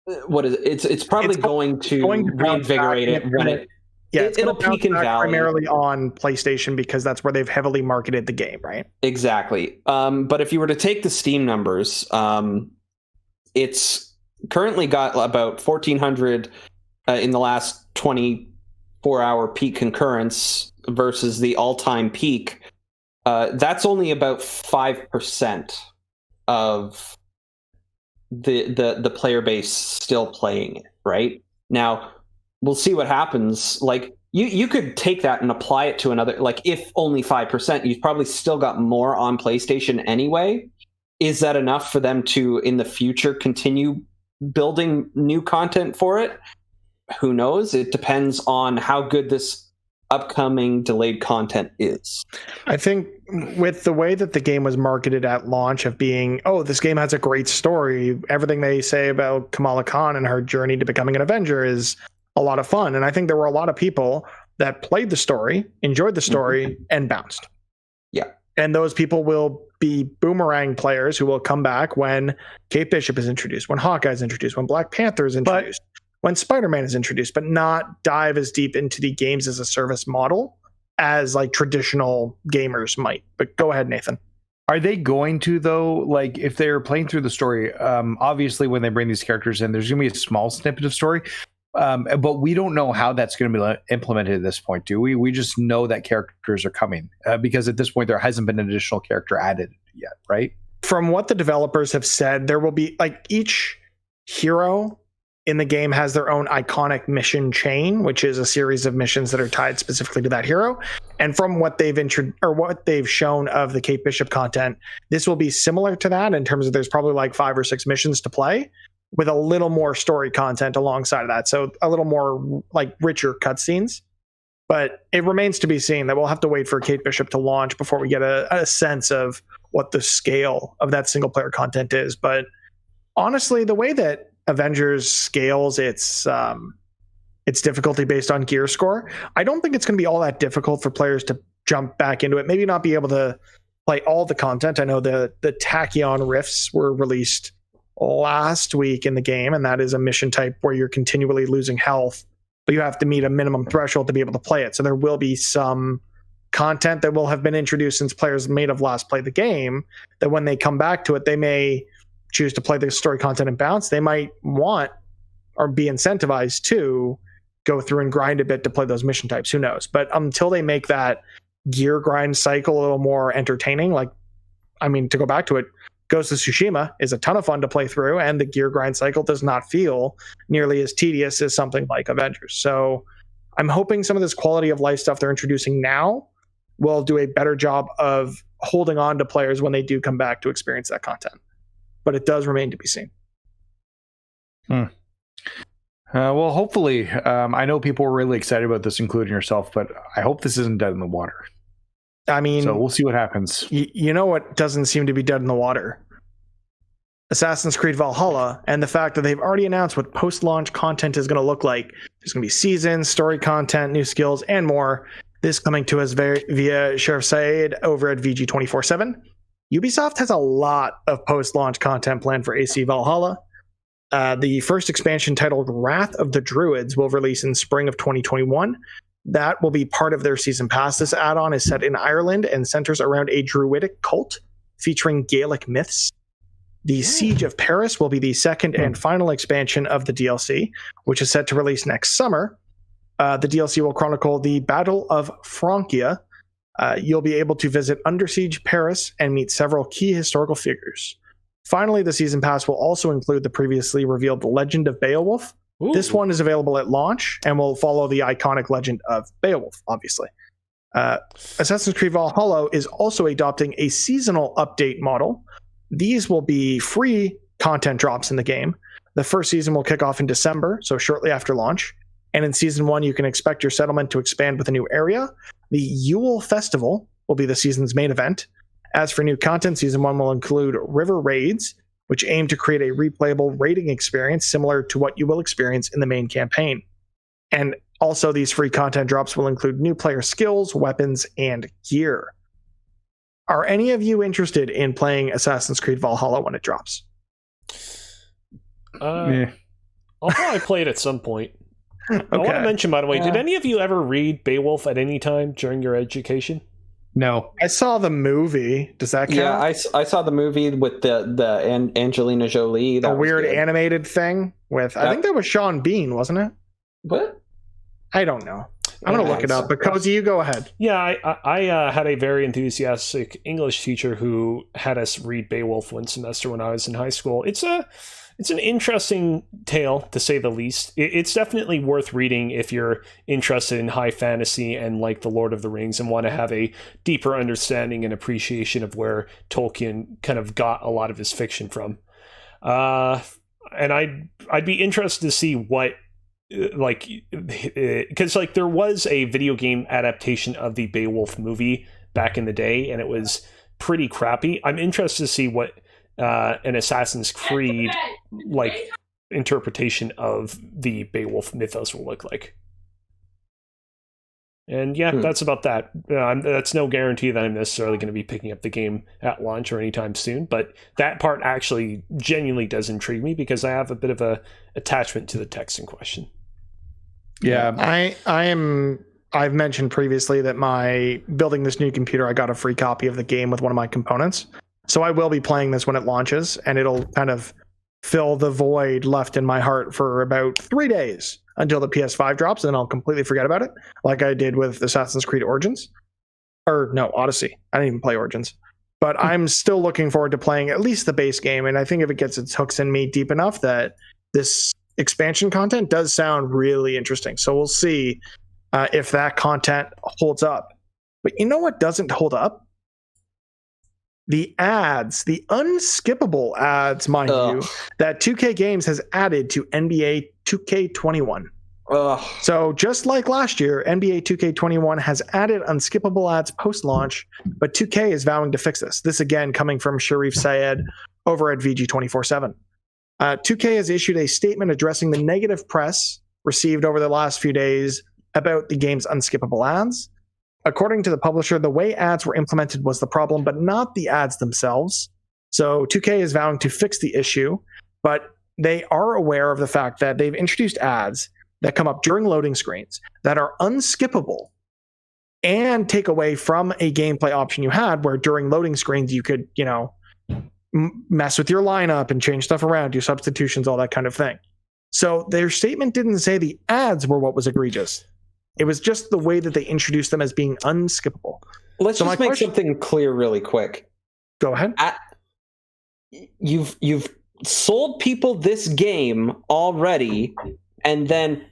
it's probably going to reinvigorate it when it. Yeah, it'll peak in value primarily on PlayStation because that's where they've heavily marketed the game, right? Exactly. But if you were to take the Steam numbers, it's currently got about 1,400 in the last 24-hour peak concurrence versus the all-time peak. That's only about 5% of the player base still playing it, right? Now, we'll see what happens. Like, you could take that and apply it to another, like, if only 5%, you've probably still got more on PlayStation anyway. Is that enough for them to, in the future, continue building new content for it? Who knows? It depends on how good this upcoming delayed content is. I think with the way that the game was marketed at launch of being, this game has a great story, everything they say about Kamala Khan and her journey to becoming an Avenger is a lot of fun. And I think there were a lot of people that played the story, enjoyed the story, and bounced. Yeah. And those people will be boomerang players who will come back when Kate Bishop is introduced, when Hawkeye is introduced, when Black Panther is introduced, when Spider-Man is introduced, but not dive as deep into the games as a service model as like traditional gamers might. But go ahead, Nathan. Are they going to, though, like if they're playing through the story, obviously when they bring these characters in, there's going to be a small snippet of story, but we don't know how that's going to be implemented at this point, do we? We just know that characters are coming because at this point there hasn't been an additional character added yet, right? From what the developers have said, there will be like each hero in the game has their own iconic mission chain, which is a series of missions that are tied specifically to that hero. And from what they've shown of the Kate Bishop content, this will be similar to that in terms of there's probably like 5 or 6 missions to play with a little more story content alongside of that. So a little more like richer cutscenes. But it remains to be seen that we'll have to wait for Kate Bishop to launch before we get a sense of what the scale of that single player content is. But honestly, the way that Avengers scales its difficulty based on gear score, I don't think it's going to be all that difficult for players to jump back into it. Maybe not be able to play all the content. I know the Tachyon Rifts were released last week in the game, and that is a mission type where you're continually losing health, but you have to meet a minimum threshold to be able to play it. So there will be some content that will have been introduced since players may have last played the game, that when they come back to it, they may choose to play the story content and bounce. They might want or be incentivized to go through and grind a bit to play those mission types. Who knows? But until they make that gear grind cycle a little more entertaining, like, I mean, to go back to it, Ghost of Tsushima is a ton of fun to play through, and the gear grind cycle does not feel nearly as tedious as something like Avengers. So I'm hoping some of this quality of life stuff they're introducing now will do a better job of holding on to players when they do come back to experience that content. But it does remain to be seen. Well, hopefully, I know people were really excited about this, including yourself, but I hope this isn't dead in the water. I mean, so we'll see what happens. You know what doesn't seem to be dead in the water? Assassin's Creed Valhalla, and the fact that they've already announced what post-launch content is going to look like. There's going to be seasons, story content, new skills, and more. This coming to us via Sheriff Said over at VG 24/7. Ubisoft has a lot of post-launch content planned for AC Valhalla. The first expansion, titled Wrath of the Druids, will release in spring of 2021. That will be part of their season pass. This add-on is set in Ireland and centers around a druidic cult featuring Gaelic myths. The Siege of Paris will be the second and final expansion of the DLC, which is set to release next summer. The DLC will chronicle the Battle of Francia. You'll be able to visit Under Siege Paris and meet several key historical figures. Finally, the Season Pass will also include the previously revealed Legend of Beowulf. Ooh. This one is available at launch and will follow the iconic legend of Beowulf, obviously. Assassin's Creed Valhalla is also adopting a seasonal update model. These will be free content drops in the game. The first season will kick off in December, so shortly after launch. And in Season 1, you can expect your settlement to expand with a new area. The Yule Festival will be the season's main event. As for new content, Season 1 will include river raids, which aim to create a replayable raiding experience similar to what you will experience in the main campaign. And also, these free content drops will include new player skills, weapons, and gear. Are any of you interested in playing Assassin's Creed Valhalla when it drops? I'll probably play it at some point. Okay. I want to mention, by the way, did any of you ever read Beowulf at any time during your education? No. I saw the movie. Does that count? Yeah, I saw the movie with the Angelina Jolie. The weird animated thing with, I think that was Sean Bean, wasn't it? What? I don't know. I'm going to look it up, but Cozy, you go ahead. Yeah, I had a very enthusiastic English teacher who had us read Beowulf one semester when I was in high school. It's an interesting tale, to say the least. It's definitely worth reading if you're interested in high fantasy and like The Lord of the Rings and want to have a deeper understanding and appreciation of where Tolkien kind of got a lot of his fiction from. And I'd be interested to see what, like, because like there was a video game adaptation of the Beowulf movie back in the day, and it was pretty crappy. I'm interested to see what an Assassin's Creed like interpretation of the Beowulf mythos will look like. And yeah, that's about that. That's no guarantee that I'm necessarily going to be picking up the game at launch or anytime soon, but that part actually genuinely does intrigue me because I have a bit of a attachment to the text in question. Yeah. I've mentioned previously that my building this new computer, I got a free copy of the game with one of my components. So I will be playing this when it launches, and it'll kind of fill the void left in my heart for about 3 days until the PS5 drops, and then I'll completely forget about it, like I did with Assassin's Creed Origins. Or no, Odyssey. I didn't even play Origins. But I'm still looking forward to playing at least the base game, and I think if it gets its hooks in me deep enough that this expansion content does sound really interesting. So we'll see if that content holds up. But you know what doesn't hold up? The ads, the unskippable ads, mind you, that 2K Games has added to NBA 2K21. So just like last year, NBA 2K21 has added unskippable ads post-launch, but 2K is vowing to fix this. This again coming from Sharif Sayed over at VG247. 2K has issued a statement addressing the negative press received over the last few days about the game's unskippable ads. According to the publisher, the way ads were implemented was the problem, but not the ads themselves. So 2K is vowing to fix the issue, but they are aware of the fact that they've introduced ads that come up during loading screens that are unskippable and take away from a gameplay option you had where during loading screens you could, mess with your lineup and change stuff around, do substitutions, all that kind of thing. So their statement didn't say the ads were what was egregious. It was just the way that they introduced them as being unskippable. Let's just make something clear really quick. Go ahead. You've sold people this game already, and then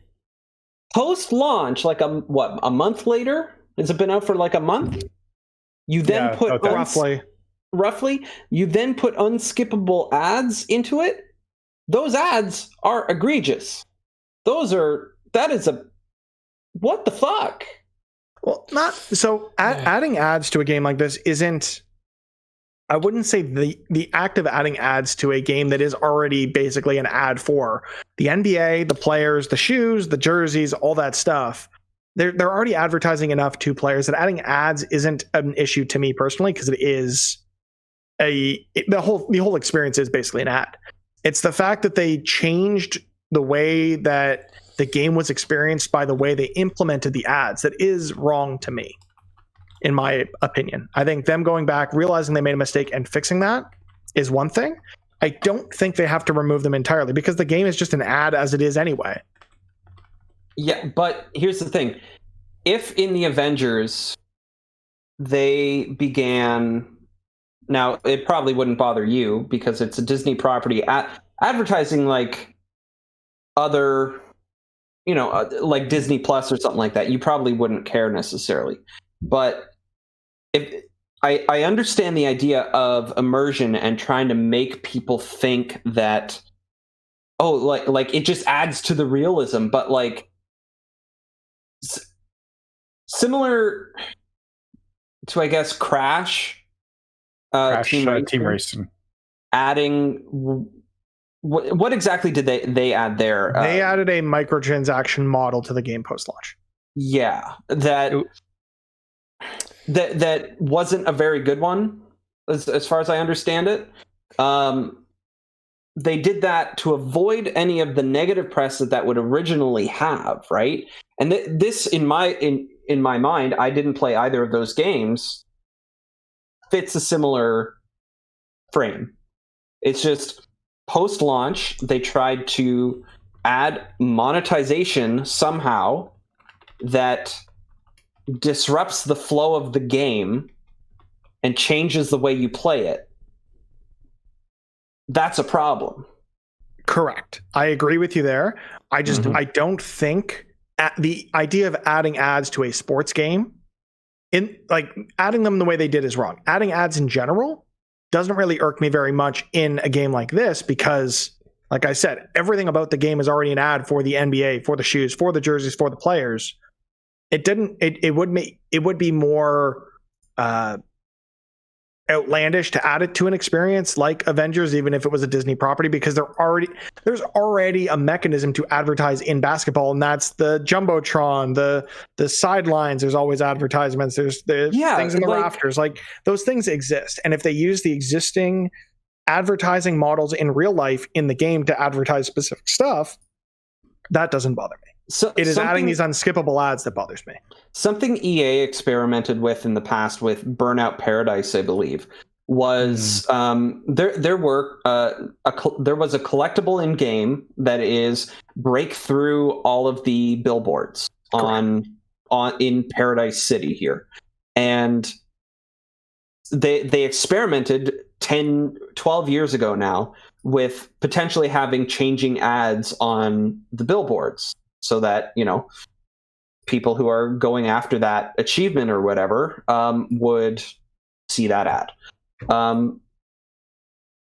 post-launch, like a month later? Has it been out for like a month? You then put roughly. You then put unskippable ads into it. Those ads are egregious. That is a what the fuck? Well, adding ads to a game like this isn't. I wouldn't say the act of adding ads to a game that is already basically an ad for the NBA, the players, the shoes, the jerseys, all that stuff. They're already advertising enough to players that adding ads isn't an issue to me personally because it is the whole experience is basically an ad. It's the fact that they changed the way that the game was experienced by the way they implemented the ads that is wrong to me, in my opinion. I think them going back, realizing they made a mistake and fixing that is one thing. I don't think they have to remove them entirely because the game is just an ad as it is anyway. Yeah, but here's the thing. If in the Avengers they began... Now, it probably wouldn't bother you because it's a Disney property. Advertising like other... like Disney Plus or something like that, you probably wouldn't care necessarily. But if I understand the idea of immersion and trying to make people think that, like it just adds to the realism, but like similar to, I guess, Crash Team Racing. Adding. What exactly did they add there? They added a microtransaction model to the game post-launch. Yeah, that wasn't a very good one, as far as I understand it. They did that to avoid any of the negative press that would originally have, right? And this, in my mind, I didn't play either of those games. Fits a similar frame. It's just. Post-launch, they tried to add monetization somehow that disrupts the flow of the game and changes the way you play it. That's a problem. Correct. I agree with you there. I don't think the idea of adding ads to a sports game, adding them the way they did is wrong. Adding ads in general doesn't really irk me very much in a game like this because, like I said, everything about the game is already an ad for the NBA, for the shoes, for the jerseys, for the players. It would be more outlandish to add it to an experience like Avengers, even if it was a Disney property, because there's already a mechanism to advertise in basketball, and that's the jumbotron, the sidelines. There's always advertisements. There's things in the rafters. Like, those things exist, and if they use the existing advertising models in real life in the game to advertise specific stuff, that doesn't bother me. So it is adding these unskippable ads that bothers me. Something EA experimented with in the past with Burnout Paradise, I believe, was there was a collectible in game that is break through all of the billboards on in Paradise City here, and they experimented 10-12 years ago now with potentially having changing ads on the billboards so that, you know, people who are going after that achievement or whatever would see that ad.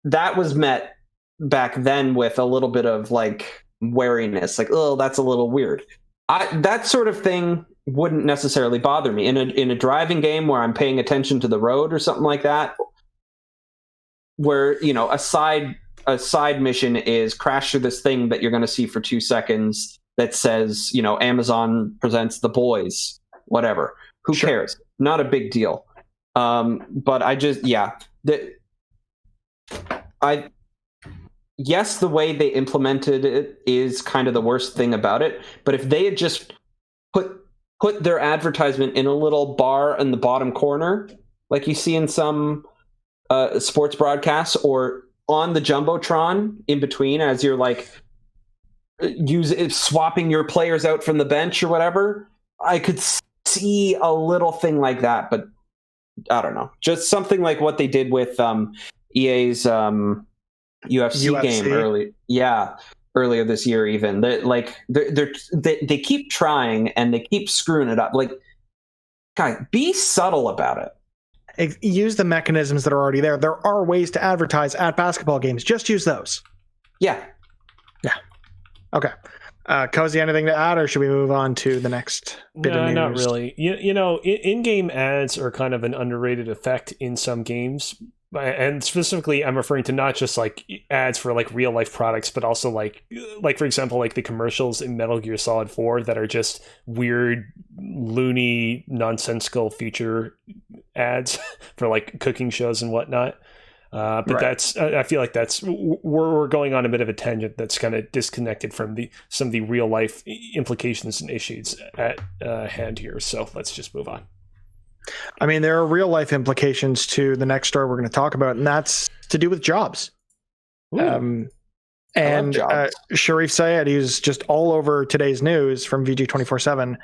That was met back then with a little bit of like wariness, like, oh, that's a little weird. That sort of thing wouldn't necessarily bother me in a driving game where I'm paying attention to the road or something like that, where, you know, a side mission is crash through this thing that you're going to see for 2 seconds that says, you know, Amazon presents The Boys, whatever. Who cares? Not a big deal. But I just, yes, the way they implemented it is kind of the worst thing about it. But if they had just put their advertisement in a little bar in the bottom corner, like you see in some sports broadcasts, or on the jumbotron in between as you're like swapping your players out from the bench or whatever, I could see a little thing like that. But I don't know, just something like what they did with EA's UFC game earlier this year. Even they keep trying and they keep screwing it up. Like, guys, be subtle about it. Use the mechanisms that are already there. There are ways to advertise at basketball games. Just use those. Yeah. Okay. Cozy, anything to add, or should we move on to the next bit of news? Not really. You know, in-game ads are kind of an underrated effect in some games. And specifically, I'm referring to not just like ads for like real life products, but also like for example, like the commercials in Metal Gear Solid 4 that are just weird, loony, nonsensical feature ads for like cooking shows and whatnot. But that's, I feel like that's, we're going on a bit of a tangent that's kind of disconnected from some of the real life implications and issues at hand here. So let's just move on. I mean, there are real life implications to the next story we're going to talk about, and that's to do with jobs. And Sharif Syed, who's just all over today's news from VG 24/7,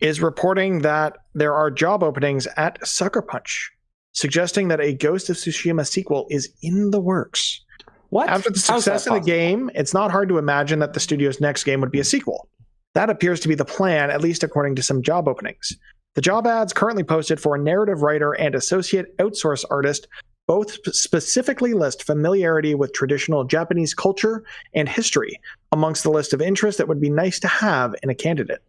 is reporting that there are job openings at Sucker Punch, suggesting that a Ghost of Tsushima sequel is in the works. What? After the success of the game, it's not hard to imagine that the studio's next game would be a sequel. That appears to be the plan, at least according to some job openings. The job ads currently posted for a narrative writer and associate outsource artist both specifically list familiarity with traditional Japanese culture and history amongst the list of interests that would be nice to have in a candidate.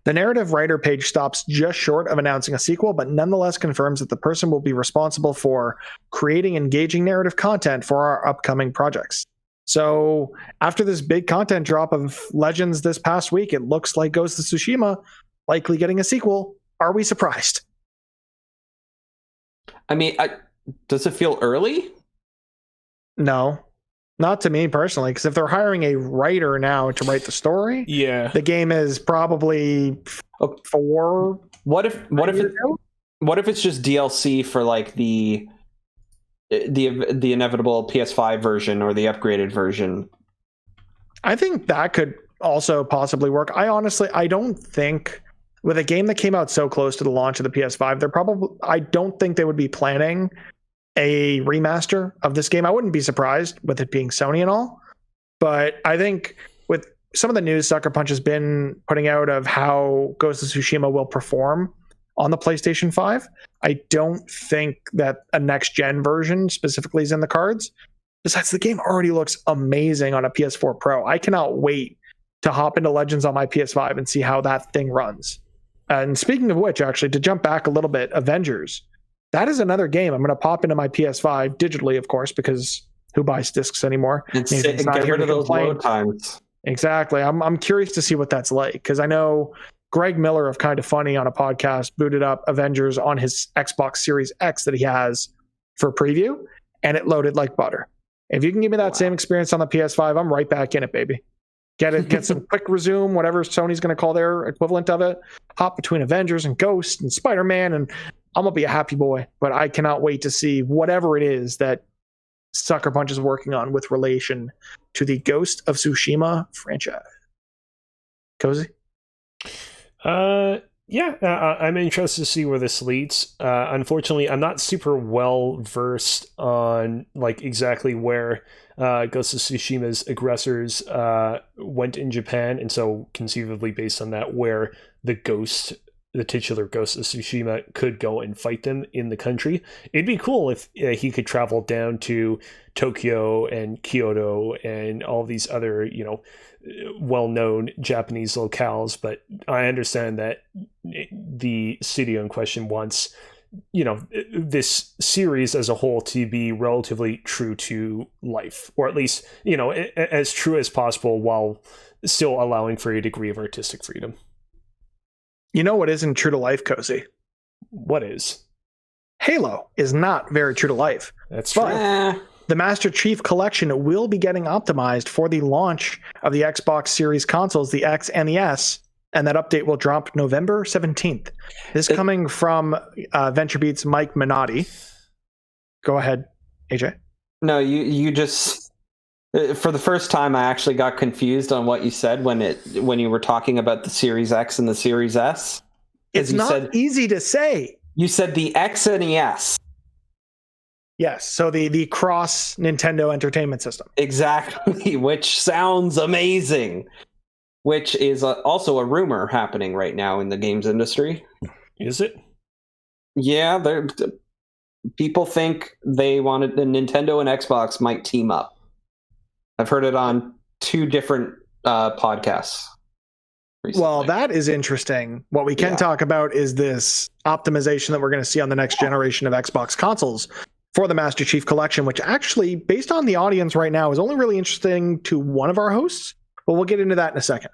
The narrative writer page stops just short of announcing a sequel, but nonetheless confirms that the person will be responsible for creating engaging narrative content for our upcoming projects. So after this big content drop of Legends this past week, it looks like Ghost of Tsushima likely getting a sequel. Are we surprised? I mean, does it feel early? No, not to me personally, because if they're hiring a writer now to write the story, the game is probably 4. What if it's just DLC for like the inevitable PS5 version or the upgraded version? I think that could also possibly work. I don't think, with a game that came out so close to the launch of the PS5, I don't think they would be planning a remaster of this game. I wouldn't be surprised with it being Sony and all, but I think with some of the news Sucker Punch has been putting out of how Ghost of Tsushima will perform on the PlayStation 5, I don't think that a next-gen version specifically is in the cards. Besides, the game already looks amazing on a PS4 Pro. I cannot wait to hop into Legends on my PS5 and see how that thing runs. And speaking of which, actually, to jump back a little bit, Avengers, that is another game I'm going to pop into my PS5 digitally, of course, because who buys discs anymore? Get rid of those load times. Exactly. I'm curious to see what that's like, because I know Greg Miller of Kind of Funny on a podcast booted up Avengers on his Xbox Series X that he has for preview, and it loaded like butter. If you can give me that same experience on the PS5, I'm right back in it, baby. Get some quick resume, whatever Sony's going to call their equivalent of it. Hop between Avengers and Ghost and Spider-Man, and I'm going to be a happy boy. But I cannot wait to see whatever it is that Sucker Punch is working on with relation to the Ghost of Tsushima franchise. Cozy? I'm interested to see where this leads. Unfortunately, I'm not super well versed on like exactly where Ghost of Tsushima's aggressors went in Japan, and so conceivably based on that, where the titular Ghost of Tsushima could go and fight them in the country. It'd be cool if he could travel down to Tokyo and Kyoto and all these other, well-known Japanese locales, but I understand that the studio in question wants, this series as a whole to be relatively true to life, or at least, as true as possible while still allowing for a degree of artistic freedom. You know what isn't true to life, Cozy? What is? Halo is not very true to life. That's true. The Master Chief Collection will be getting optimized for the launch of the Xbox Series consoles, the X and the S, and that update will drop November 17th. This is coming from VentureBeat's Mike Minotti. Go ahead, AJ. No, you just... For the first time, I actually got confused on what you said when you were talking about the Series X and the Series S. It's not easy to say. You said the X and the S. Yes, so the cross Nintendo Entertainment System. Exactly, which sounds amazing. Which is also a rumor happening right now in the games industry. Is it? Yeah, people think they wanted the Nintendo and Xbox might team up. I've heard it on 2 different podcasts recently. Well, that is interesting. What we can talk about is this optimization that we're going to see on the next generation of Xbox consoles for the Master Chief Collection, which actually, based on the audience right now, is only really interesting to one of our hosts, but we'll get into that in a second.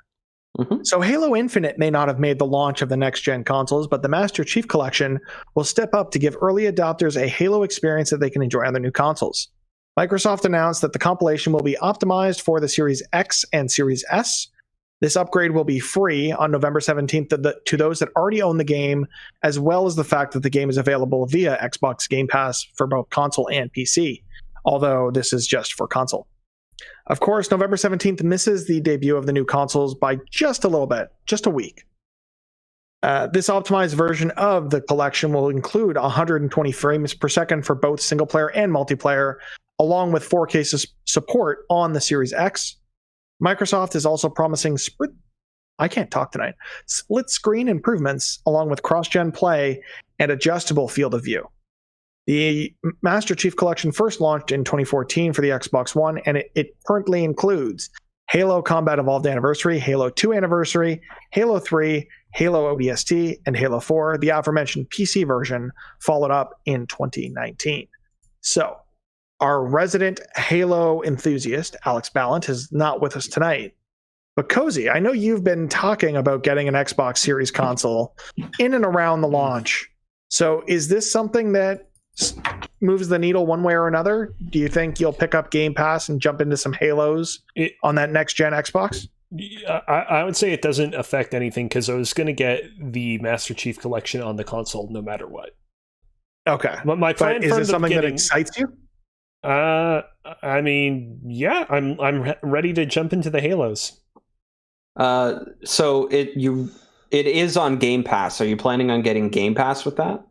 Mm-hmm. So Halo Infinite may not have made the launch of the next-gen consoles, but the Master Chief Collection will step up to give early adopters a Halo experience that they can enjoy on their new consoles. Microsoft announced that the compilation will be optimized for the Series X and Series S. This upgrade will be free on November 17th to those that already own the game, as well as the fact that the game is available via Xbox Game Pass for both console and PC, although this is just for console. Of course, November 17th misses the debut of the new consoles by just a little bit, just a week. This optimized version of the collection will include 120 frames per second for both single-player and multiplayer, along with 4K support on the Series X. Microsoft is also promising split screen improvements, along with cross-gen play and adjustable field of view. The Master Chief Collection first launched in 2014 for the Xbox One, and it currently includes Halo Combat Evolved Anniversary, Halo 2 Anniversary, Halo 3, Halo ODST, and Halo 4. The aforementioned PC version followed up in 2019. So, our resident Halo enthusiast, Alex Ballant, is not with us tonight. But Cozy, I know you've been talking about getting an Xbox Series console in and around the launch. So is this something that moves the needle one way or another? Do you think you'll pick up Game Pass and jump into some Halos on that next-gen Xbox? I would say it doesn't affect anything, because I was going to get the Master Chief Collection on the console no matter what. Okay. But my plan but is it something that excites you? I mean, yeah, I'm ready to jump into the Halos. So it is on Game Pass. Are you planning on getting Game Pass with that?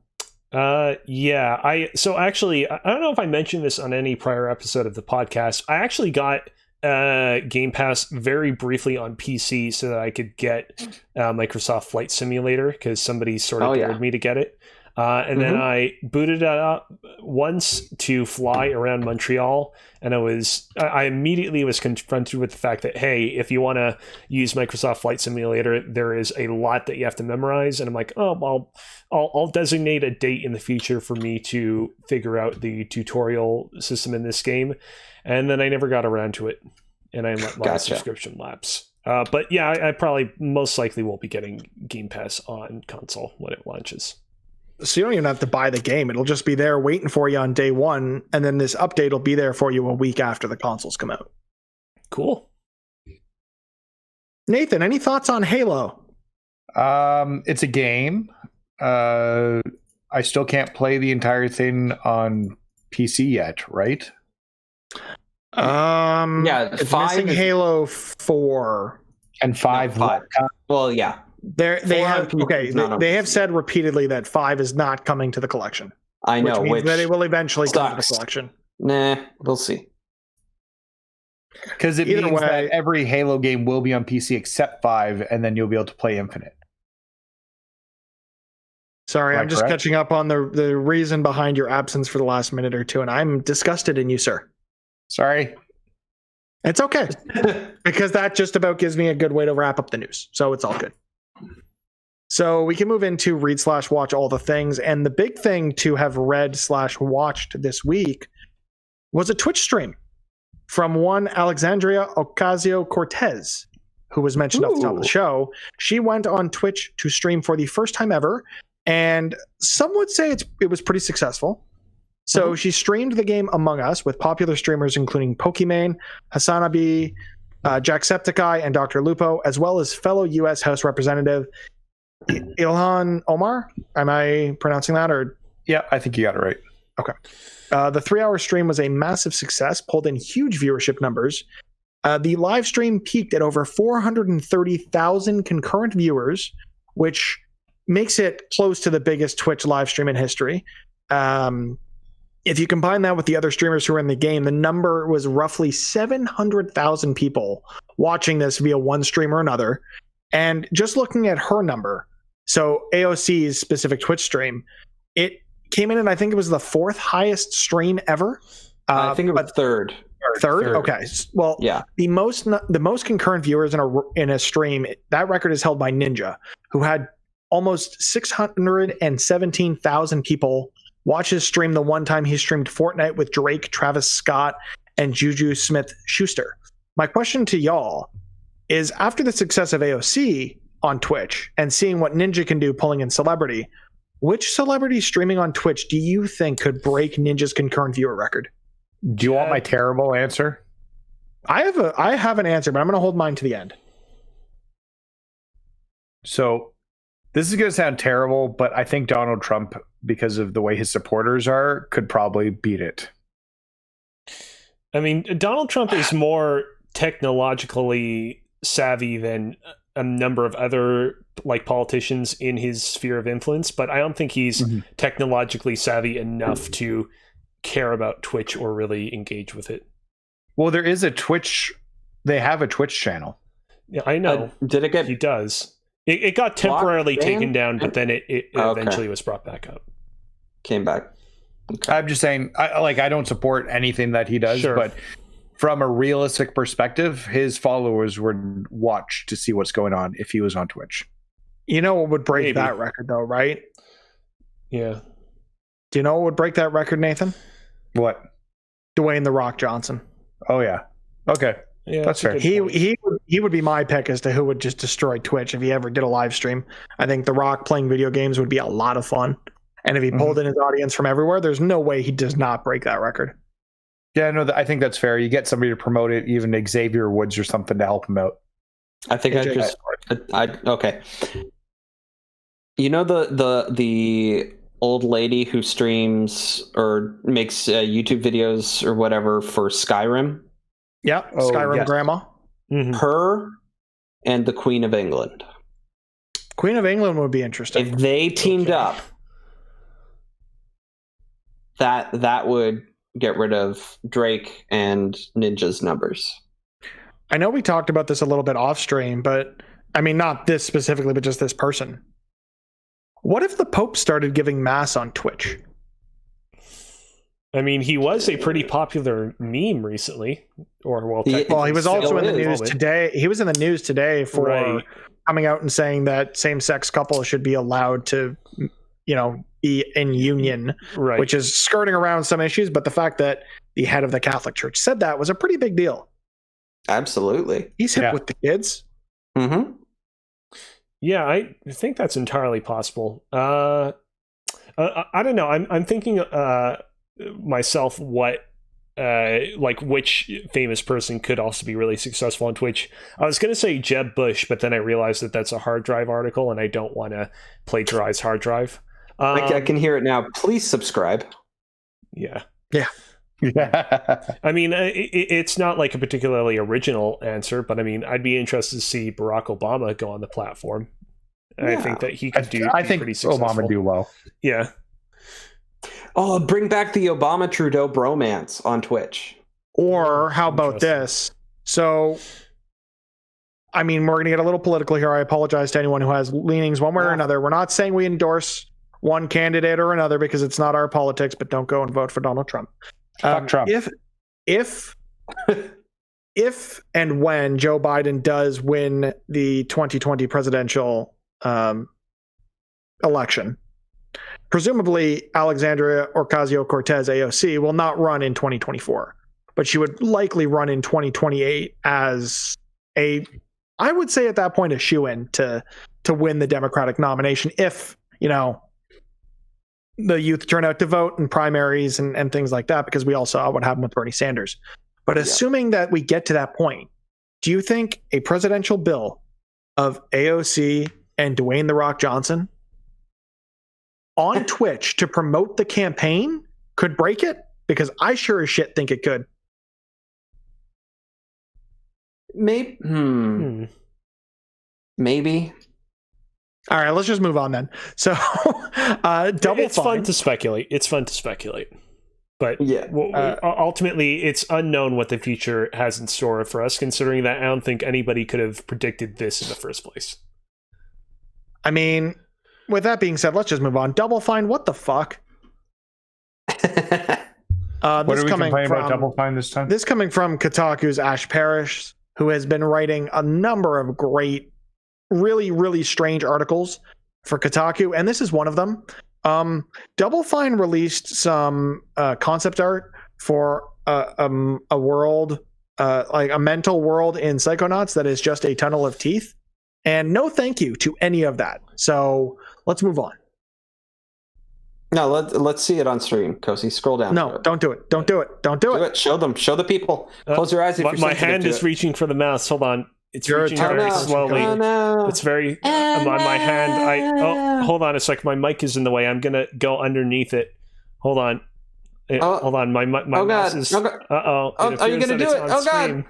Yeah. I don't know if I mentioned this on any prior episode of the podcast. I actually got Game Pass very briefly on PC so that I could get Microsoft Flight Simulator, because somebody sort of dared me to get it. And then I booted it up once to fly around Montreal, and I immediately was confronted with the fact that, hey, if you want to use Microsoft Flight Simulator, there is a lot that you have to memorize. And I'm like, oh, well, I'll designate a date in the future for me to figure out the tutorial system in this game. And then I never got around to it, and I let my subscription lapse. But yeah, I probably most likely will be getting Game Pass on console when it launches. So you don't even have to buy the game. It'll just be there waiting for you on day one, and then this update will be there for you a week after the consoles come out. Cool. Nathan, any thoughts on Halo? It's a game. I still can't play the entire thing on PC yet, right? It's 5 missing Halo 4 and 5. No, 5. Well, yeah. They have said repeatedly that 5 is not coming to the collection. I know, which means that it will eventually come to the sucks. collection. Nah, we'll see. Because it means that every Halo game will be on PC except 5, and then you'll be able to play Infinite. Sorry, I'm just catching up on the reason behind your absence for the last minute or two, and I'm disgusted in you, sir. Sorry. It's okay. Because that just about gives me a good way to wrap up the news. So it's all good. So we can move into read/watch all the things. And the big thing to have read/watched this week was a Twitch stream from one Alexandria Ocasio-Cortez, who was mentioned off the top of the show. She went on Twitch to stream for the first time ever. And some would say it was pretty successful. So she streamed the game Among Us with popular streamers including Pokimane, Hasanabi, Jacksepticeye, and Dr. Lupo, as well as fellow U.S. House Representative Ilhan Omar. Am I pronouncing that? Or yeah, I think you got it right. Okay. The 3-hour stream was a massive success, pulled in huge viewership numbers. The live stream peaked at over 430,000 concurrent viewers, which makes it close to the biggest Twitch live stream in history. If you combine that with the other streamers who were in the game, the number was roughly 700,000 people watching this via one stream or another. And just looking at her number, so AOC's specific Twitch stream, it came in and I think it was the 4th highest stream ever. I think it was third. Third? Okay. Well, yeah. The most concurrent viewers in a stream, that record is held by Ninja, who had almost 617,000 people watch his stream the one time he streamed Fortnite with Drake, Travis Scott, and Juju Smith-Schuster. My question to y'all is, after the success of AOC on Twitch and seeing what Ninja can do pulling in celebrity, which celebrity streaming on Twitch do you think could break Ninja's concurrent viewer record? Do you want my terrible answer? I have an answer, but I'm going to hold mine to the end. So this is going to sound terrible, but I think Donald Trump, because of the way his supporters are, could probably beat it. I mean, Donald Trump is more technologically savvy than a number of other politicians in his sphere of influence, but I don't think he's technologically savvy enough to care about Twitch or really engage with it. Well, there is a Twitch. They have a Twitch channel. Yeah, I know. Did it get? He does. It got temporarily taken down, but then it eventually was brought back up. Came back. Okay. I'm just saying, I don't support anything that he does, but from a realistic perspective, his followers would watch to see what's going on if he was on Twitch. You know what would break that record, though, right? Yeah. Do you know what would break that record, Nathan? What? Dwayne "The Rock" Johnson. Oh, yeah. Okay. Yeah, that's fair. He would be my pick as to who would just destroy Twitch if he ever did a live stream. I think The Rock playing video games would be a lot of fun. And if he pulled in his audience from everywhere, there's no way he does not break that record. Yeah, no, I think that's fair. You get somebody to promote it, even Xavier Woods or something to help him out. I think okay. You know the old lady who streams or makes YouTube videos or whatever for Skyrim? Yeah, Skyrim Grandma. Her and the Queen of England. Queen of England would be interesting. If they teamed up, that would get rid of Drake and Ninja's numbers. I know we talked about this a little bit off stream, but I mean, not this specifically, but just this person. What if the Pope started giving mass on Twitch? I mean, he was a pretty popular meme recently, or he was also in the news today. He was in the news today for coming out and saying that same-sex couples should be allowed to, be in union, which is skirting around some issues. But the fact that the head of the Catholic Church said that was a pretty big deal. Absolutely, he's hip with the kids. Mm-hmm. Yeah, I think that's entirely possible. I don't know. I'm thinking myself what which famous person could also be really successful on Twitch. I was going to say Jeb Bush, but then I realized that that's a hard drive article and I don't want to plagiarize hard drive. I can hear it now. Please subscribe. Yeah. I mean, it's not like a particularly original answer, but I mean, I'd be interested to see Barack Obama go on the platform. I think that he could do. I think pretty successful. Obama do well. Yeah. Oh, bring back the Obama Trudeau bromance on Twitch. Or how about this? So, I mean, we're going to get a little political here. I apologize to anyone who has leanings one way or another. We're not saying we endorse one candidate or another because it's not our politics, but don't go and vote for Donald Trump. Fuck Trump. If and when Joe Biden does win the 2020 presidential election, presumably Alexandria Ocasio-Cortez, AOC, will not run in 2024, but she would likely run in 2028 as I would say at that point, a shoo-in to win the Democratic nomination if, the youth turn out to vote in primaries and things like that, because we all saw what happened with Bernie Sanders. But assuming that we get to that point, do you think a presidential bill of AOC and Dwayne "The Rock" Johnson on Twitch to promote the campaign could break it? Because I sure as shit think it could. Maybe. Maybe. All right, let's just move on then. So, Double It's fun to speculate. But ultimately, it's unknown what the future has in store for us, considering that I don't think anybody could have predicted this in the first place. I mean, with that being said, let's just move on. Double Fine, what the fuck? What are we complaining about Double Fine this time? This coming from Kotaku's Ash Parrish, who has been writing a number of great, really, really strange articles for Kotaku, and this is one of them. Double Fine released some concept art for a world, like a mental world in Psychonauts that is just a tunnel of teeth. And no thank you to any of that. So let's move on. No, let's see it on stream, Kosi. Scroll down. No, don't do it. Don't do it. Don't do it. Show them. Show the people. Close your eyes if you're my hand is reaching for the mouse. Hold on. It's reaching very slowly. Oh, no. It's very my hand. Hold on a sec. My mic is in the way. I'm gonna go underneath it. Hold on. Hold on. My mouse is. Are you gonna do it? Oh god.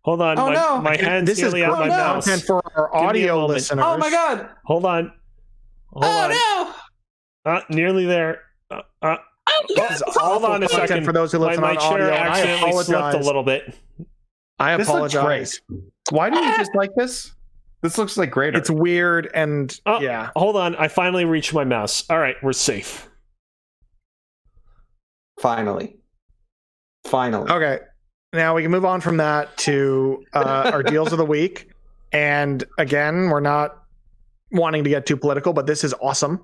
Hold on. Oh no. My hand's this is nearly out my mouse. Content for our audio listeners. Oh my god. Hold on. No. Nearly there. Hold on a second. For those who listen my on chair audio, accidentally slipped a little bit. I apologize. Why do you just like this? This looks like greater. It's weird and yeah. Hold on. I finally reached my mouse. All right, we're safe. Finally. Okay. Now we can move on from that to our deals of the week. And again, we're not wanting to get too political, but this is awesome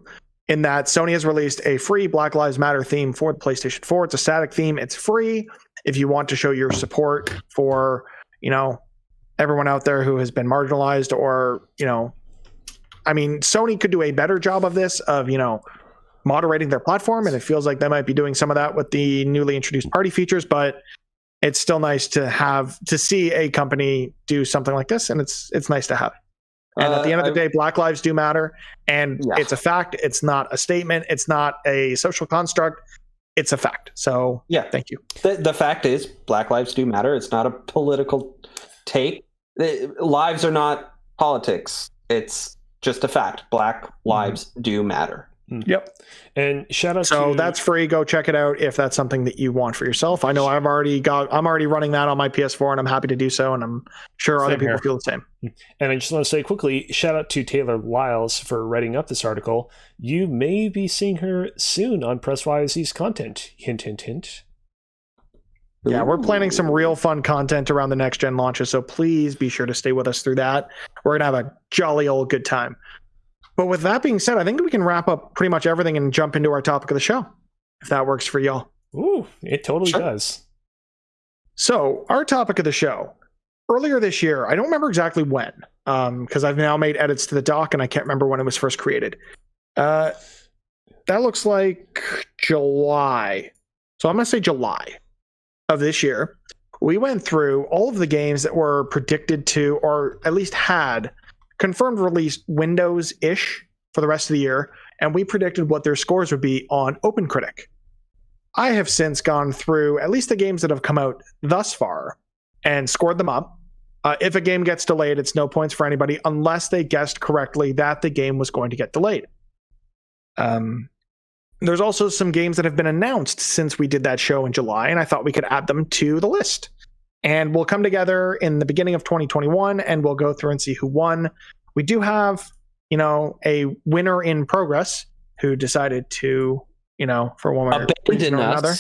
in that Sony has released a free Black Lives Matter theme for the PlayStation 4. It's a static theme. It's free if you want to show your support for, everyone out there who has been marginalized or, I mean, Sony could do a better job of this, of, moderating their platform. And it feels like they might be doing some of that with the newly introduced party features, but it's still nice to see a company do something like this. And it's nice to have. And at the end of the day, Black lives do matter. And it's a fact. It's not a statement. It's not a social construct. It's a fact. So thank you. The fact is Black lives do matter. It's not a political take. Lives are not politics. It's just a fact. Black lives do matter. Yep. And shout out So to... that's free. Go check it out if that's something that you want for yourself. I know I'm already running that on my PS4, and I'm happy to do so, and I'm sure other people feel the same. And I just want to say quickly, shout out to Taylor Lyles for writing up this article. You may be seeing her soon on Press YYZ's content. Hint, hint, hint. Yeah, we're planning some real fun content around the next gen launches, so please be sure to stay with us through that. We're going to have a jolly old good time. But with that being said, I think we can wrap up pretty much everything and jump into our topic of the show, if that works for y'all. Ooh, it totally does. So, our topic of the show. Earlier this year, I don't remember exactly when, because I've now made edits to the doc, and I can't remember when it was first created. That looks like July. So I'm going to say July of this year. We went through all of the games that were predicted to, or at least had confirmed release windows-ish for the rest of the year, and we predicted what their scores would be on OpenCritic. I have since gone through at least the games that have come out thus far and scored them up. If a game gets delayed, it's no points for anybody unless they guessed correctly that the game was going to get delayed. There's also some games that have been announced since we did that show in July, and I thought we could add them to the list. And we'll come together in the beginning of 2021, and we'll go through and see who won. We do have, a winner in progress who decided to, for one reason or another,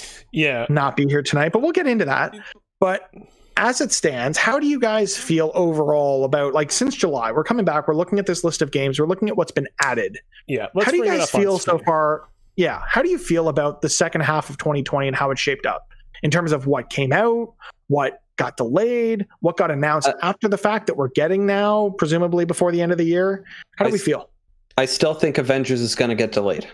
not be here tonight. But we'll get into that. But as it stands, how do you guys feel overall about, since July, we're coming back, we're looking at this list of games, we're looking at what's been added. Yeah. How do you guys feel so far? Yeah. How do you feel about the second half of 2020 and how it shaped up in terms of what came out, what got delayed, what got announced after the fact that we're getting now, presumably before the end of the year? How do we feel? I still think Avengers is going to get delayed.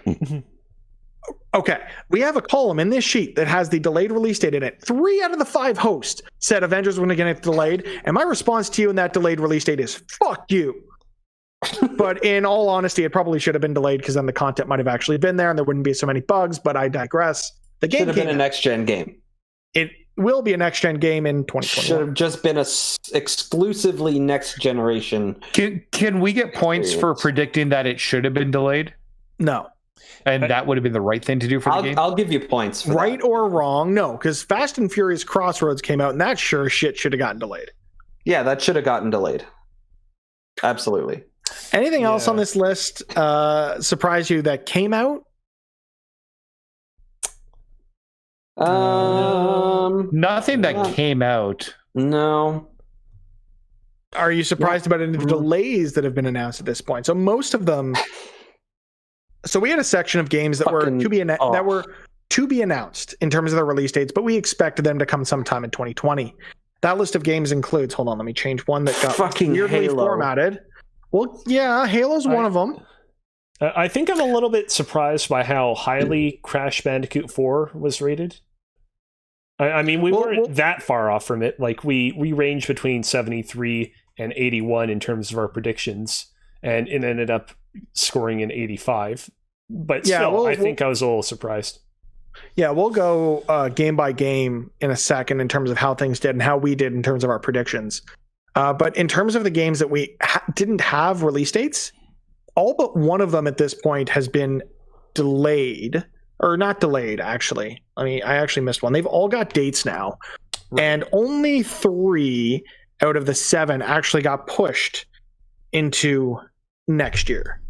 Okay. We have a column in this sheet that has the delayed release date in it. 3 out of the 5 hosts said Avengers were going to get delayed. And my response to you in that delayed release date is, fuck you. But in all honesty, it probably should have been delayed because then the content might have actually been there and there wouldn't be so many bugs, but I digress. The game should have been a next-gen game. It will be a next-gen game in 2021. Should have just been exclusively next-generation. Can we get points for predicting that it should have been delayed? No. And that would have been the right thing to do for the game? I'll give you points for right that. Or wrong? No, because Fast and Furious Crossroads came out, and that sure shit should have gotten delayed. Yeah, that should have gotten delayed. Absolutely. Anything else on this list surprise you that came out? Nothing that came out. No. Are you surprised about any of the delays that have been announced at this point? So most of them. So we had a section of games that were to be announced in terms of their release dates, but we expected them to come sometime in 2020. That list of games includes. Hold on, let me change one that got fucking weirdly Halo. Formatted. Well, yeah, Halo's one of them. I think I'm a little bit surprised by how highly Crash Bandicoot 4 was rated. I mean, we weren't that far off from it. We ranged between 73 and 81 in terms of our predictions, and it ended up scoring an 85. But still, I think I was a little surprised. Yeah, we'll go game by game in a second in terms of how things did and how we did in terms of our predictions. But in terms of the games that we didn't have release dates, all but one of them at this point has been delayed. Or not delayed, actually. I actually missed one. They've all got dates now. Right. And only 3 out of the 7 actually got pushed into next year.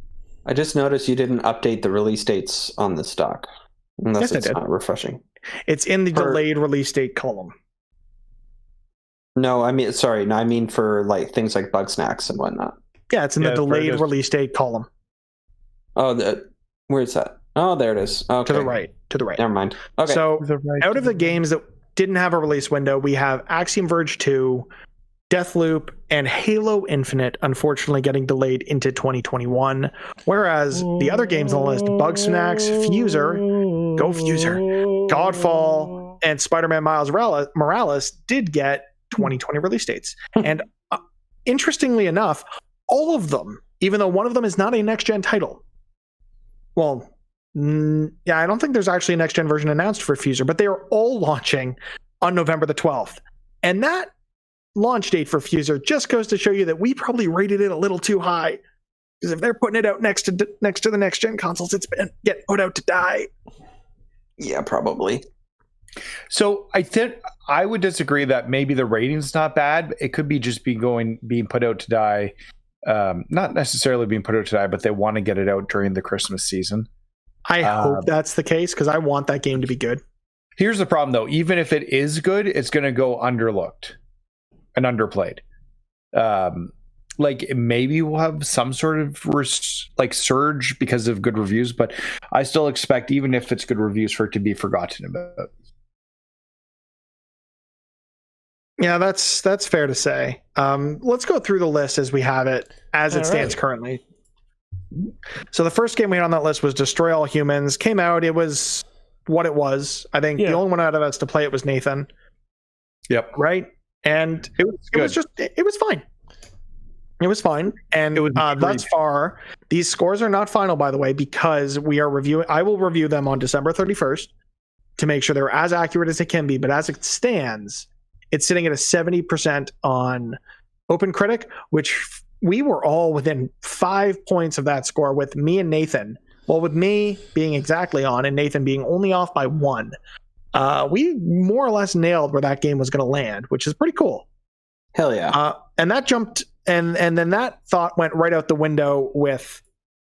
I just noticed you didn't update the release dates on the stock. Unless it's not refreshing. It's in the delayed release date column. No, I mean for things like Bug Snacks and whatnot. Yeah, it's in the delayed release date column. Oh, where is that? Oh, there it is. Okay. To the right. Never mind. Okay. So out of the games that didn't have a release window, we have Axiom Verge 2, Deathloop, and Halo Infinite, unfortunately getting delayed into 2021. Whereas the other games on the list, Bug Snacks, Fuser, Go Fuser, Godfall, and Spider-Man Miles Morales did get 2020 release dates. And interestingly enough, all of them, even though one of them is not a next-gen title. Well, yeah, I don't think there's actually a next-gen version announced for Fuser, but they are all launching on November the 12th. And that launch date for Fuser just goes to show you that we probably rated it a little too high. Because if they're putting it out next to the next gen consoles, it's been getting put out to die. Yeah, probably. So I think I would disagree that maybe the rating's not bad. It could be just being put out to die. Not necessarily being put out to die, but they want to get it out during the Christmas season. I hope that's the case because I want that game to be good. Here's the problem, though. Even if it is good, it's going to go underlooked and underplayed. Like maybe we'll have some sort of surge because of good reviews, but I still expect, even if it's good reviews, for it to be forgotten about. Yeah, that's fair to say. Let's go through the list as we have it, as it stands currently. So the first game we had on that list was Destroy All Humans. Came out, it was what it was. I think the only one out of us to play it was Nathan. Yep. Right? And it was fine. It was fine. And thus far, these scores are not final, by the way, because I will review them on December 31st to make sure they're as accurate as they can be. But as it stands, it's sitting at a 70% on OpenCritic, which we were all within 5 points of that score with me and Nathan. Well, with me being exactly on and Nathan being only off by 1. We more or less nailed where that game was going to land, which is pretty cool. Hell yeah. And that jumped, and then that thought went right out the window with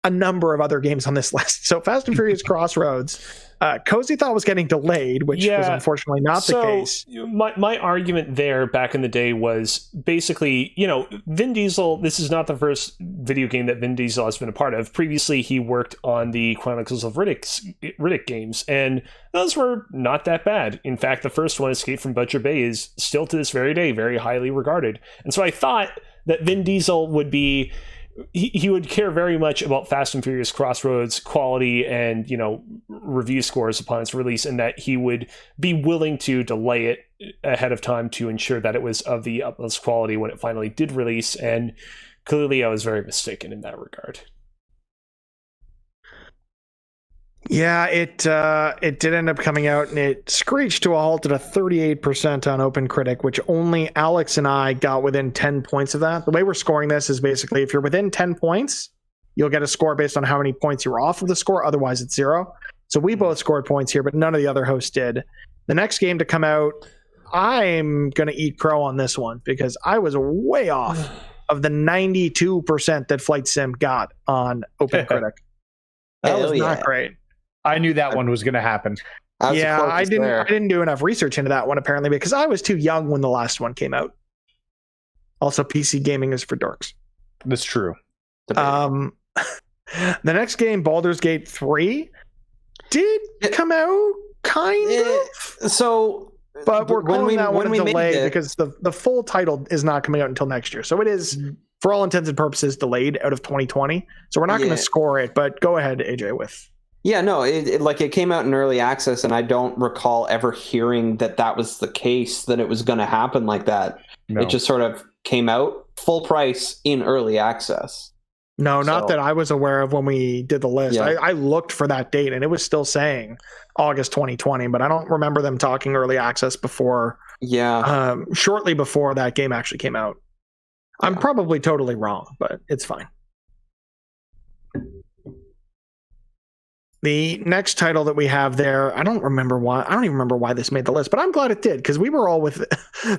a number of other games on this list. So Fast and Furious Crossroads, Cozy thought was getting delayed, which was unfortunately not the case. My argument there back in the day was basically, Vin Diesel, this is not the first video game that Vin Diesel has been a part of. Previously, he worked on the Chronicles of Riddick games, and those were not that bad. In fact, the first one, Escape from Butcher Bay, is still to this very day very highly regarded. And so I thought that Vin Diesel would be... He would care very much about Fast and Furious Crossroads quality and, review scores upon its release, and that he would be willing to delay it ahead of time to ensure that it was of the utmost quality when it finally did release. And clearly I was very mistaken in that regard. Yeah, it did end up coming out, and it screeched to a halt at a 38% on OpenCritic, which only Alex and I got within 10 points of that. The way we're scoring this is basically if you're within 10 points, you'll get a score based on how many points you were off of the score. Otherwise, it's 0. So we both scored points here, but none of the other hosts did. The next game to come out, I'm going to eat crow on this one because I was way off of the 92% that Flight Sim got on OpenCritic. That was not great. I knew that one was going to happen. I didn't do enough research into that one apparently because I was too young when the last one came out. Also, PC gaming is for dorks. That's true. The next game, Baldur's Gate 3, did come out kind of. So, but we're calling that one a delay because the full title is not coming out until next year. So it is, for all intents and purposes, delayed out of 2020. So we're not going to score it. But go ahead, AJ, with. Yeah, no, it came out in early access, and I don't recall ever hearing that was the case, that it was going to happen like that. No. It just sort of came out full price in early access. No, not that I was aware of when we did the list. Yeah. I looked for that date, and it was still saying August 2020, but I don't remember them talking early access before. Yeah. Shortly before that game actually came out. I'm probably totally wrong, but it's fine. The next title that we have there, I don't even remember why this made the list, but I'm glad it did because we were all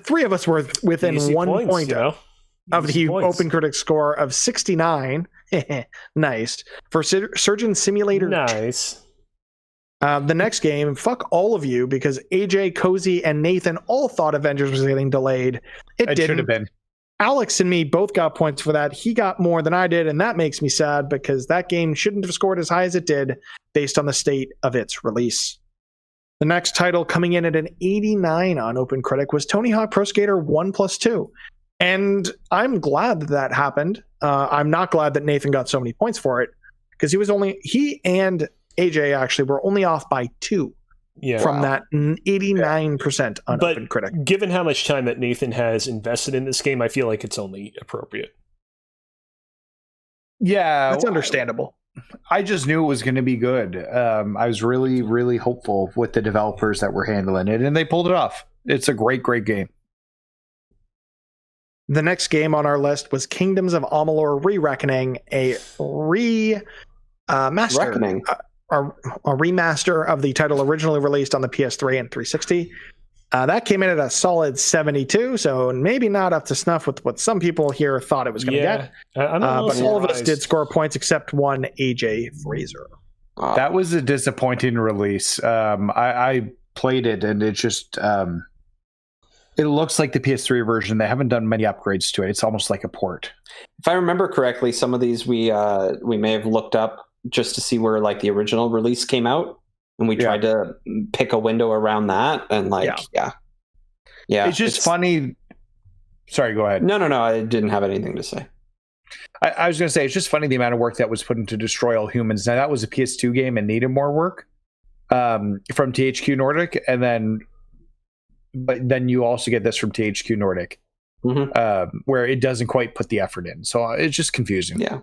three of us were within easy 1 points, point of the OpenCritic score of 69. Nice. For Surgeon Simulator. Nice. The next game, fuck all of you, because AJ, Cozy, and Nathan all thought Avengers was getting delayed. It didn't. Should have been. Alex and me both got points for that. He got more than I did, and that makes me sad because that game shouldn't have scored as high as it did based on the state of its release. The next title coming in at an 89 on OpenCritic was Tony Hawk Pro Skater 1+2. And I'm glad that happened. I'm not glad that Nathan got so many points for it because he and AJ actually were only off by 2. Yeah, from that 89% on OpenCritic. Given how much time that Nathan has invested in this game, I feel like it's only appropriate. Yeah, that's understandable. I just knew it was going to be good. I was really, really hopeful with the developers that were handling it, and they pulled it off. It's a great, great game. The next game on our list was Kingdoms of Amalur: Re-Reckoning, a remaster of the title originally released on the PS3 and 360. That came in at a solid 72, so maybe not up to snuff with what some people here thought it was going to get. But all of us did score points except one AJ Fraser. That was a disappointing release. I played it, and it just it looks like the PS3 version. They haven't done many upgrades to it. It's almost like a port. If I remember correctly, some of these we may have looked up just to see where like the original release came out, and we tried to pick a window around that, and it's just funny. Sorry, go ahead. No, I didn't have anything to say. I was going to say, it's just funny the amount of work that was put into Destroy All Humans. Now, that was a PS2 game and needed more work from THQ Nordic, but then you also get this from THQ Nordic, where it doesn't quite put the effort in. So it's just confusing. Yeah.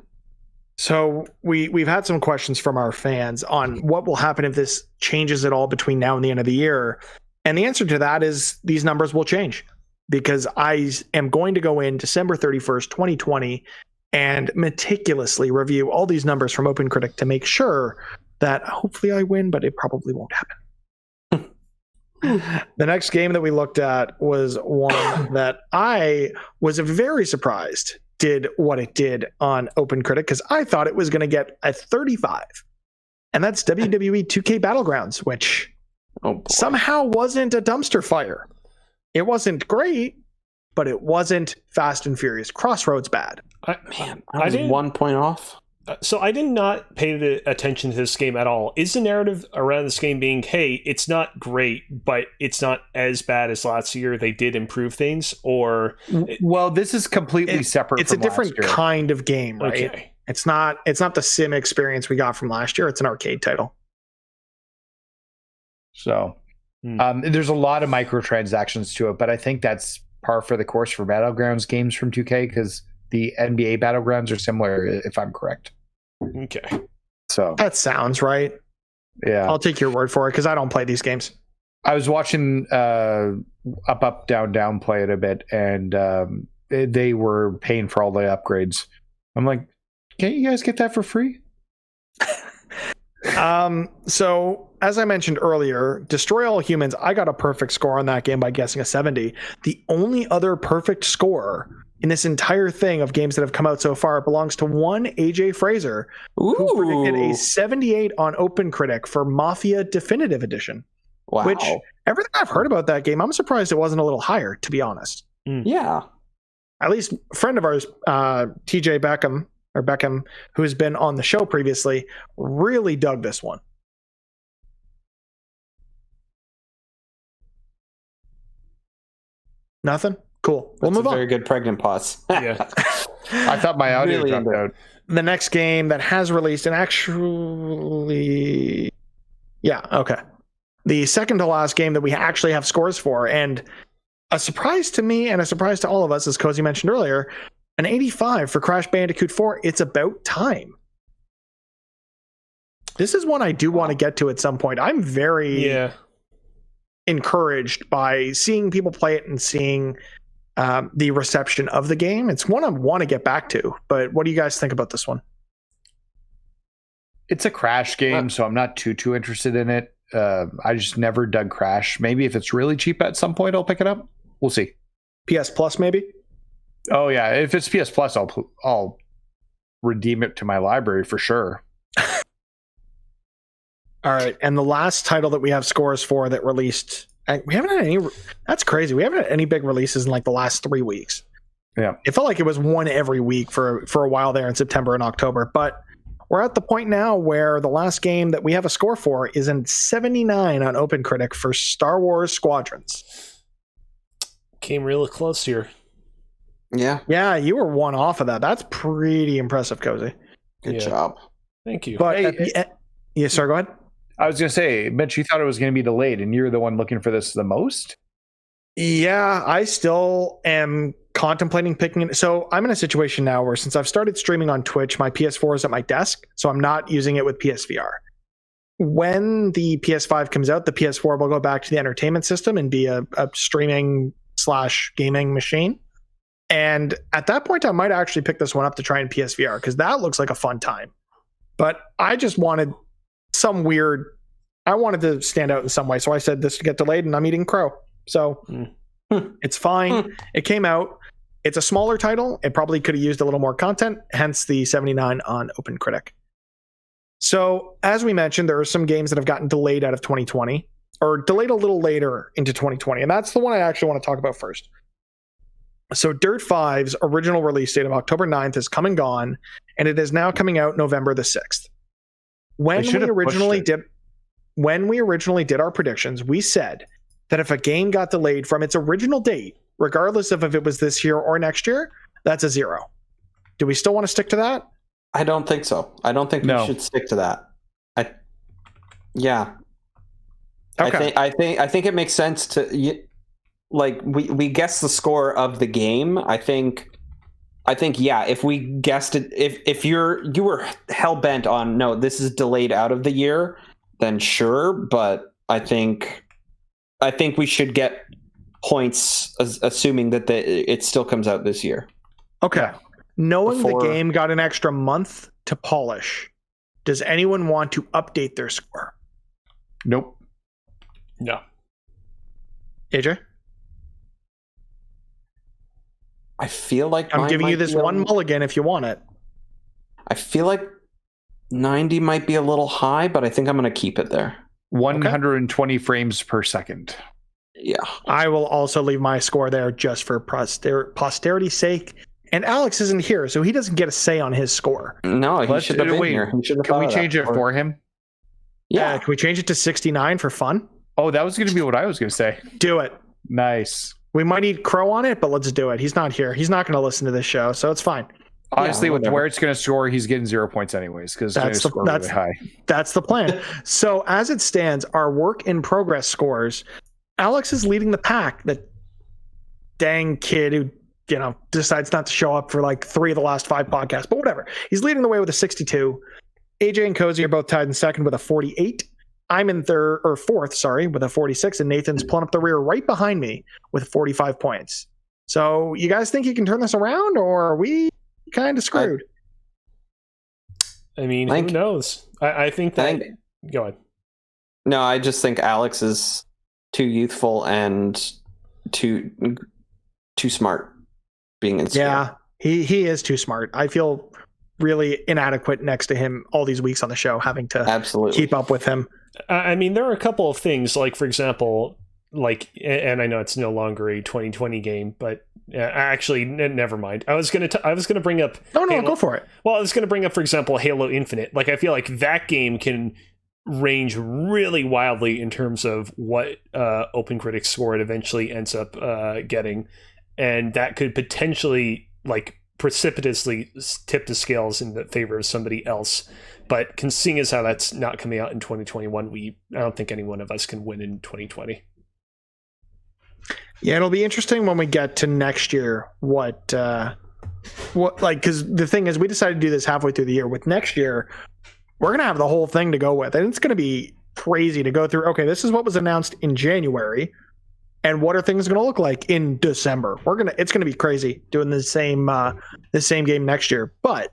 So we've had some questions from our fans on what will happen if this changes at all between now and the end of the year. And the answer to that is these numbers will change, because I am going to go in December 31st, 2020, and meticulously review all these numbers from OpenCritic to make sure that hopefully I win, but it probably won't happen. The next game that we looked at was one that I was very surprised did what it did on OpenCritic, because I thought it was going to get a 35. And that's WWE 2K Battlegrounds, which somehow wasn't a dumpster fire. It wasn't great, but it wasn't Fast and Furious Crossroads bad. I was 1 point off. So I did not pay attention to this game at all. Is the narrative around this game being, hey, it's not great, but it's not as bad as last year, they did improve things? Or well, this is completely separate. It's a different kind of game, right? Okay. It's not the sim experience we got from last year. It's an arcade title. So there's a lot of microtransactions to it, but I think that's par for the course for Battlegrounds games from 2K, because the NBA Battlegrounds are similar, if I'm correct. Okay. So that sounds right. Yeah. I'll take your word for it, because I don't play these games. I was watching Up, Down, Down play it a bit, and they were paying for all the upgrades. I'm like, can't you guys get that for free? So as I mentioned earlier, Destroy All Humans, I got a perfect score on that game by guessing a 70. The only other perfect score in this entire thing of games that have come out so far belongs to one AJ Fraser, who predicted a 78 on OpenCritic for Mafia Definitive Edition. Wow. Which, everything I've heard about that game, I'm surprised it wasn't a little higher, to be honest. Yeah. At least a friend of ours, TJ Beckham, who has been on the show previously, really dug this one. Nothing? Cool. We'll move on. Very good pregnant pause. Yeah. I thought my audio Really dropped out. The next game that has released, and actually, the second to last game that we actually have scores for, and a surprise to me and a surprise to all of us, as Cozy mentioned earlier, an 85 for Crash Bandicoot 4. It's about time. This is one I do want to get to at some point. I'm very encouraged by seeing people play it and seeing the reception of the game. It's one I want to get back to, but what do you guys think about this one? It's a Crash game, so I'm not too interested in it. I just never dug Crash. Maybe if it's really cheap at some point, I'll pick it up. We'll see. PS Plus, maybe? Oh yeah, if it's PS Plus, I'll redeem it to my library for sure. All right, and the last title that we have scores for that released, we haven't had any. That's crazy. We haven't had any big releases in like the last 3 weeks. Yeah, it felt like it was one every week for a while there in September and October. But we're at the point now where the last game that we have a score for is in 79 on OpenCritic for Star Wars Squadrons. Came really close here. Yeah, you were one off of that. That's pretty impressive, Cozy. Good job. Thank you. But yeah, sorry, go ahead. I was going to say, Mitch, you thought it was going to be delayed, and you're the one looking for this the most? Yeah, I still am contemplating picking it. So I'm in a situation now where since I've started streaming on Twitch, my PS4 is at my desk, so I'm not using it with PSVR. When the PS5 comes out, the PS4 will go back to the entertainment system and be a streaming / gaming machine. And at that point, I might actually pick this one up to try in PSVR because that looks like a fun time. But I just wanted I wanted to stand out in some way. So I said this to get delayed and I'm eating crow. So it's fine. It came out. It's a smaller title. It probably could have used a little more content, hence the 79 on OpenCritic. So as we mentioned, there are some games that have gotten delayed out of 2020 or delayed a little later into 2020. And that's the one I actually want to talk about first. So Dirt 5's original release date of October 9th has come and gone, and it is now coming out November the 6th. When we originally did our predictions, we said that if a game got delayed from its original date, regardless of if it was this year or next year, that's a 0. Do we still want to stick to that? I don't think so. I don't think we should stick to that. Okay. I think it makes sense to like we guessed the score of the game. I think yeah, if we guessed it, if you were hell bent on no, this is delayed out of the year, then sure. But I think we should get points assuming that it still comes out this year. Okay. Yeah. Knowing the game got an extra month to polish, does anyone want to update their score? Nope. No. AJ? I feel like I'm giving you this one mulligan if you want it. I feel like 90 might be a little high, but I think I'm going to keep it there. 120 frames per second. Yeah. I will also leave my score there just for posterity's sake. And Alex isn't here, so he doesn't get a say on his score. No, he should have been here. Can we change it for him? Yeah. Can we change it to 69 for fun? Oh, that was going to be what I was going to say. Do it. Nice. We might need Crow on it, but let's do it. He's not here. He's not going to listen to this show, so it's fine. Honestly, with where it's going to score, he's getting 0 points anyways because it's going to score really high. That's the plan. So as it stands, our work in progress scores, Alex is leading the pack. That dang kid who decides not to show up for like 3 of the last 5 podcasts, but whatever. He's leading the way with a 62. AJ and Cozy are both tied in second with a 48. I'm in fourth, with a 46, and Nathan's pulling up the rear right behind me with 45 points. So you guys think you can turn this around, or are we kind of screwed? I mean, who knows? I think that... Go ahead. No, I just think Alex is too youthful and too smart being in school. Yeah, he is too smart. I feel really inadequate next to him all these weeks on the show, having to keep up with him. I mean, there are a couple of things, like, for example, and I know it's no longer a 2020 game, but actually, never mind. I was gonna bring up. No, go for it. Well, I was gonna bring up, for example, Halo Infinite. Like, I feel like that game can range really wildly in terms of what OpenCritic score it eventually ends up getting, and that could potentially precipitously tip the scales in the favor of somebody else. But seeing as how that's not coming out in 2021, I don't think any one of us can win in 2020. Yeah, it'll be interesting when we get to next year. What because the thing is, we decided to do this halfway through the year. With next year, we're gonna have the whole thing to go with, and it's gonna be crazy to go through. Okay, this is what was announced in January, and what are things going to look like in December? It's going to be crazy doing the same game next year. But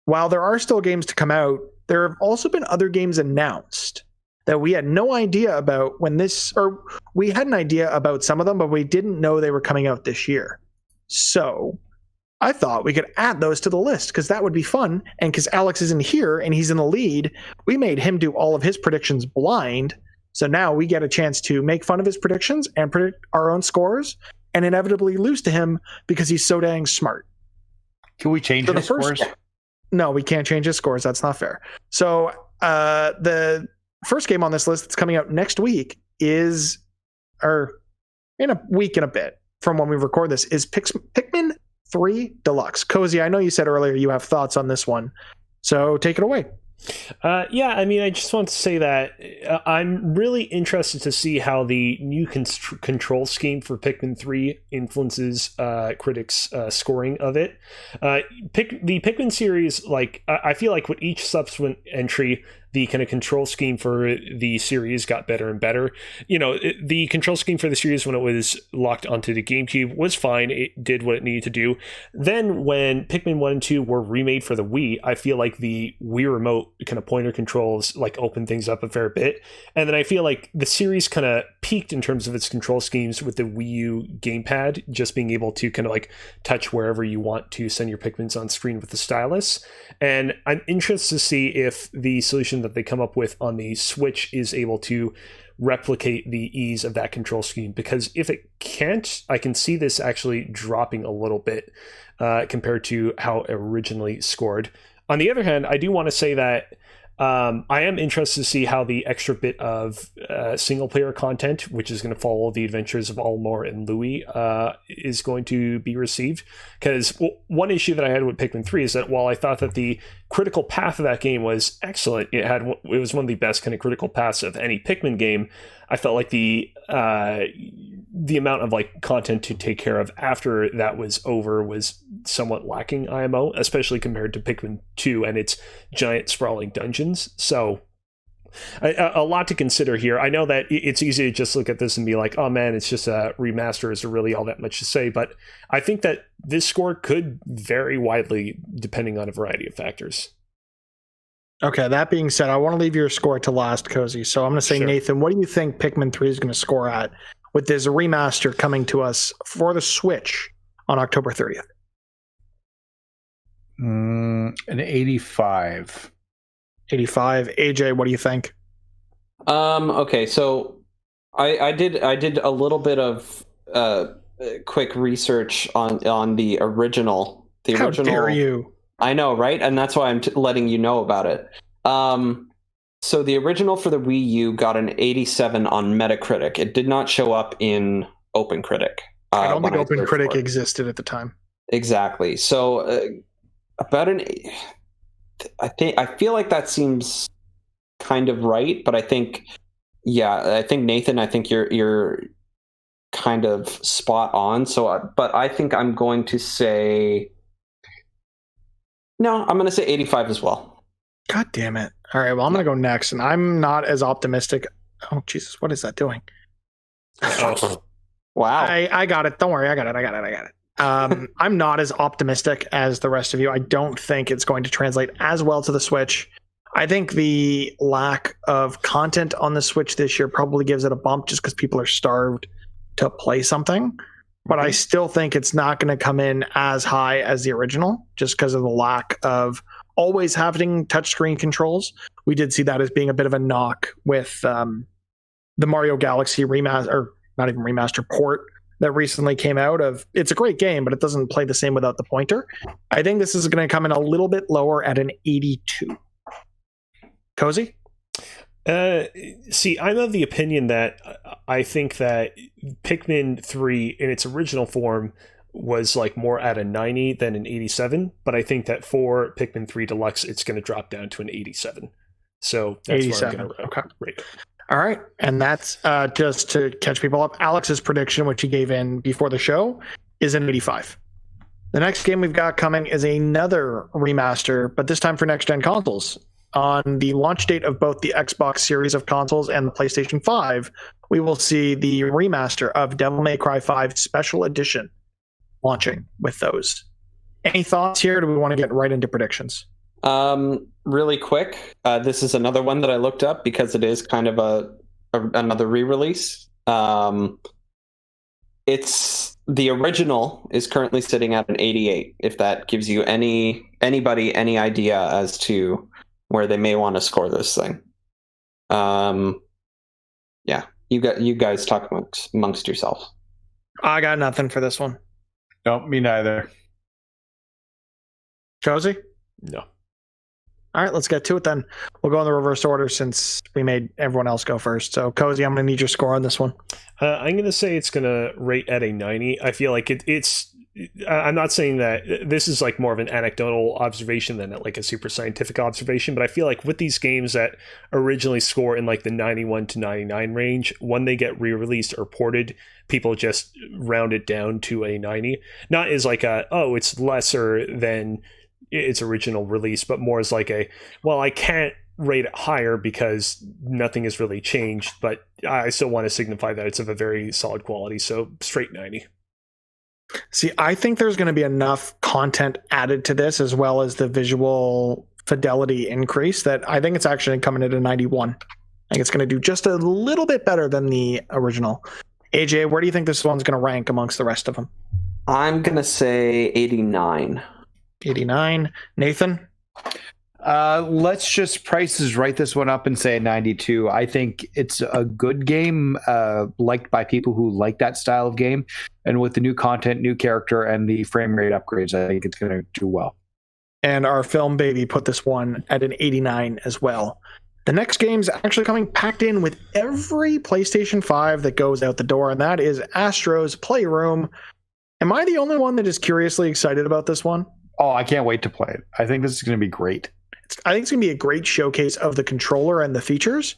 while there are still games to come out, there have also been other games announced that we had no idea about we had an idea about some of them, but we didn't know they were coming out this year. So I thought we could add those to the list because that would be fun. And because Alex isn't here and he's in the lead, we made him do all of his predictions blind. So now we get a chance to make fun of his predictions and predict our own scores and inevitably lose to him because he's so dang smart. Can we change his scores? No, we can't change his scores. That's not fair. So the first game on this list that's coming out next week in a week and a bit from when we record this is Pikmin 3 Deluxe. Cozy, I know you said earlier you have thoughts on this one. So take it away. Yeah, I mean, I just want to say that I'm really interested to see how the new control scheme for Pikmin 3 influences critics' scoring of it. The Pikmin series, I feel like with each subsequent entry, the kind of control scheme for the series got better and better. The control scheme for the series when it was locked onto the GameCube was fine. It did what it needed to do. Then when Pikmin 1 and 2 were remade for the Wii, I feel like the Wii remote kind of pointer controls like opened things up a fair bit. And then I feel like the series kind of peaked in terms of its control schemes with the Wii U gamepad, just being able to kind of like touch wherever you want to send your Pikmins on screen with the stylus. And I'm interested to see if the solution that they come up with on the Switch is able to replicate the ease of that control scheme, because if it can't, I can see this actually dropping a little bit compared to how it originally scored. On the other hand, I do want to say that I am interested to see how the extra bit of single player content, which is going to follow the adventures of Olimar and Louis, is going to be received. Because one issue that I had with Pikmin 3 is that while I thought that the critical path of that game was excellent, it was one of the best kind of critical paths of any Pikmin game. I felt like the amount of like content to take care of after that was over was somewhat lacking IMO, especially compared to Pikmin 2 and its giant sprawling dungeons. So a lot to consider here. I know that it's easy to just look at this and be like, oh man, it's just a remaster. Is there really all that much to say? But I think that this score could vary widely depending on a variety of factors. Okay, that being said, I want to leave your score to last, Cozy. So I'm going to say, Sure. Nathan, what do you think Pikmin 3 is going to score at with this remaster coming to us for the Switch on October 30th? An 85. 85. AJ, what do you think? Okay, so I did a little bit of quick research on the original. How dare you? I know, right? And that's why I'm letting you know about it. So the original for the Wii U got an 87 on Metacritic. It did not show up in OpenCritic. I don't think OpenCritic existed at the time. Exactly. So about I feel like that seems kind of right, but I think Nathan, I think you're kind of spot on. So, but I think I'm going to say. No, I'm going to say 85 as well. God damn it. All right, well, I'm going to go next, and I'm not as optimistic. Oh, Jesus, what is that doing? Wow. I got it. Don't worry. I got it. I'm not as optimistic as the rest of you. I don't think it's going to translate as well to the Switch. I think the lack of content on the Switch this year probably gives it a bump just because people are starved to play something. But I still think it's not going to come in as high as the original just because of the lack of always having touchscreen controls. We did see that as being a bit of a knock with the Mario Galaxy remaster, or not even remaster, port that recently came out of. It's a great game, but it doesn't play the same without the pointer. I think this is going to come in a little bit lower at an 82. Cozy? See, I'm of the opinion that I think that Pikmin 3 in its original form was like more at a 90 than an 87, but I think that for Pikmin 3 Deluxe, it's going to drop down to an 87. So that's 87. where I'm going to rate it. All right. And that's just to catch people up. Alex's prediction, which he gave in before the show, is an 85. The next game we've got coming is another remaster, but this time for next-gen consoles. On the launch date of both the Xbox series of consoles and the PlayStation 5, we will see the remaster of Devil May Cry 5 Special Edition launching with those. Any thoughts here? Or do we want to get right into predictions? Really quick, this is another one that I looked up because it is kind of another re-release. It's the original is currently sitting at an 88. If that gives you anybody any idea as to where they may want to score this thing. Yeah, you guys talk amongst yourselves. I got nothing for this one. Nope, me neither. Cozy? No. All right, let's get to it then. We'll go in the reverse order since we made everyone else go first. So, Cozy, I'm going to need your score on this one. I'm going to say it's going to rate at a 90. I feel like it's... I'm not saying that this is like more of an anecdotal observation than like a super scientific observation, but I feel like with these games that originally score in like the 91 to 99 range, when they get re-released or ported, people just round it down to a 90. Not as like it's lesser than its original release, but more as like I can't rate it higher because nothing has really changed, but I still want to signify that it's of a very solid quality. So straight 90. See, I think there's going to be enough content added to this as well as the visual fidelity increase that I think it's actually coming at a 91. I think it's going to do just a little bit better than the original. AJ, where do you think this one's going to rank amongst the rest of them? I'm going to say 89. 89. Nathan? Let's just prices write this one up and say 92. I think it's a good game, liked by people who like that style of game. And with the new content, new character, and the frame rate upgrades, I think it's going to do well. And our film baby put this one at an 89 as well. The next game's actually coming packed in with every PlayStation 5 that goes out the door, and that is Astro's Playroom. Am I the only one that is curiously excited about this one? Oh, I can't wait to play it. I think this is going to be great. I think it's going to be a great showcase of the controller and the features,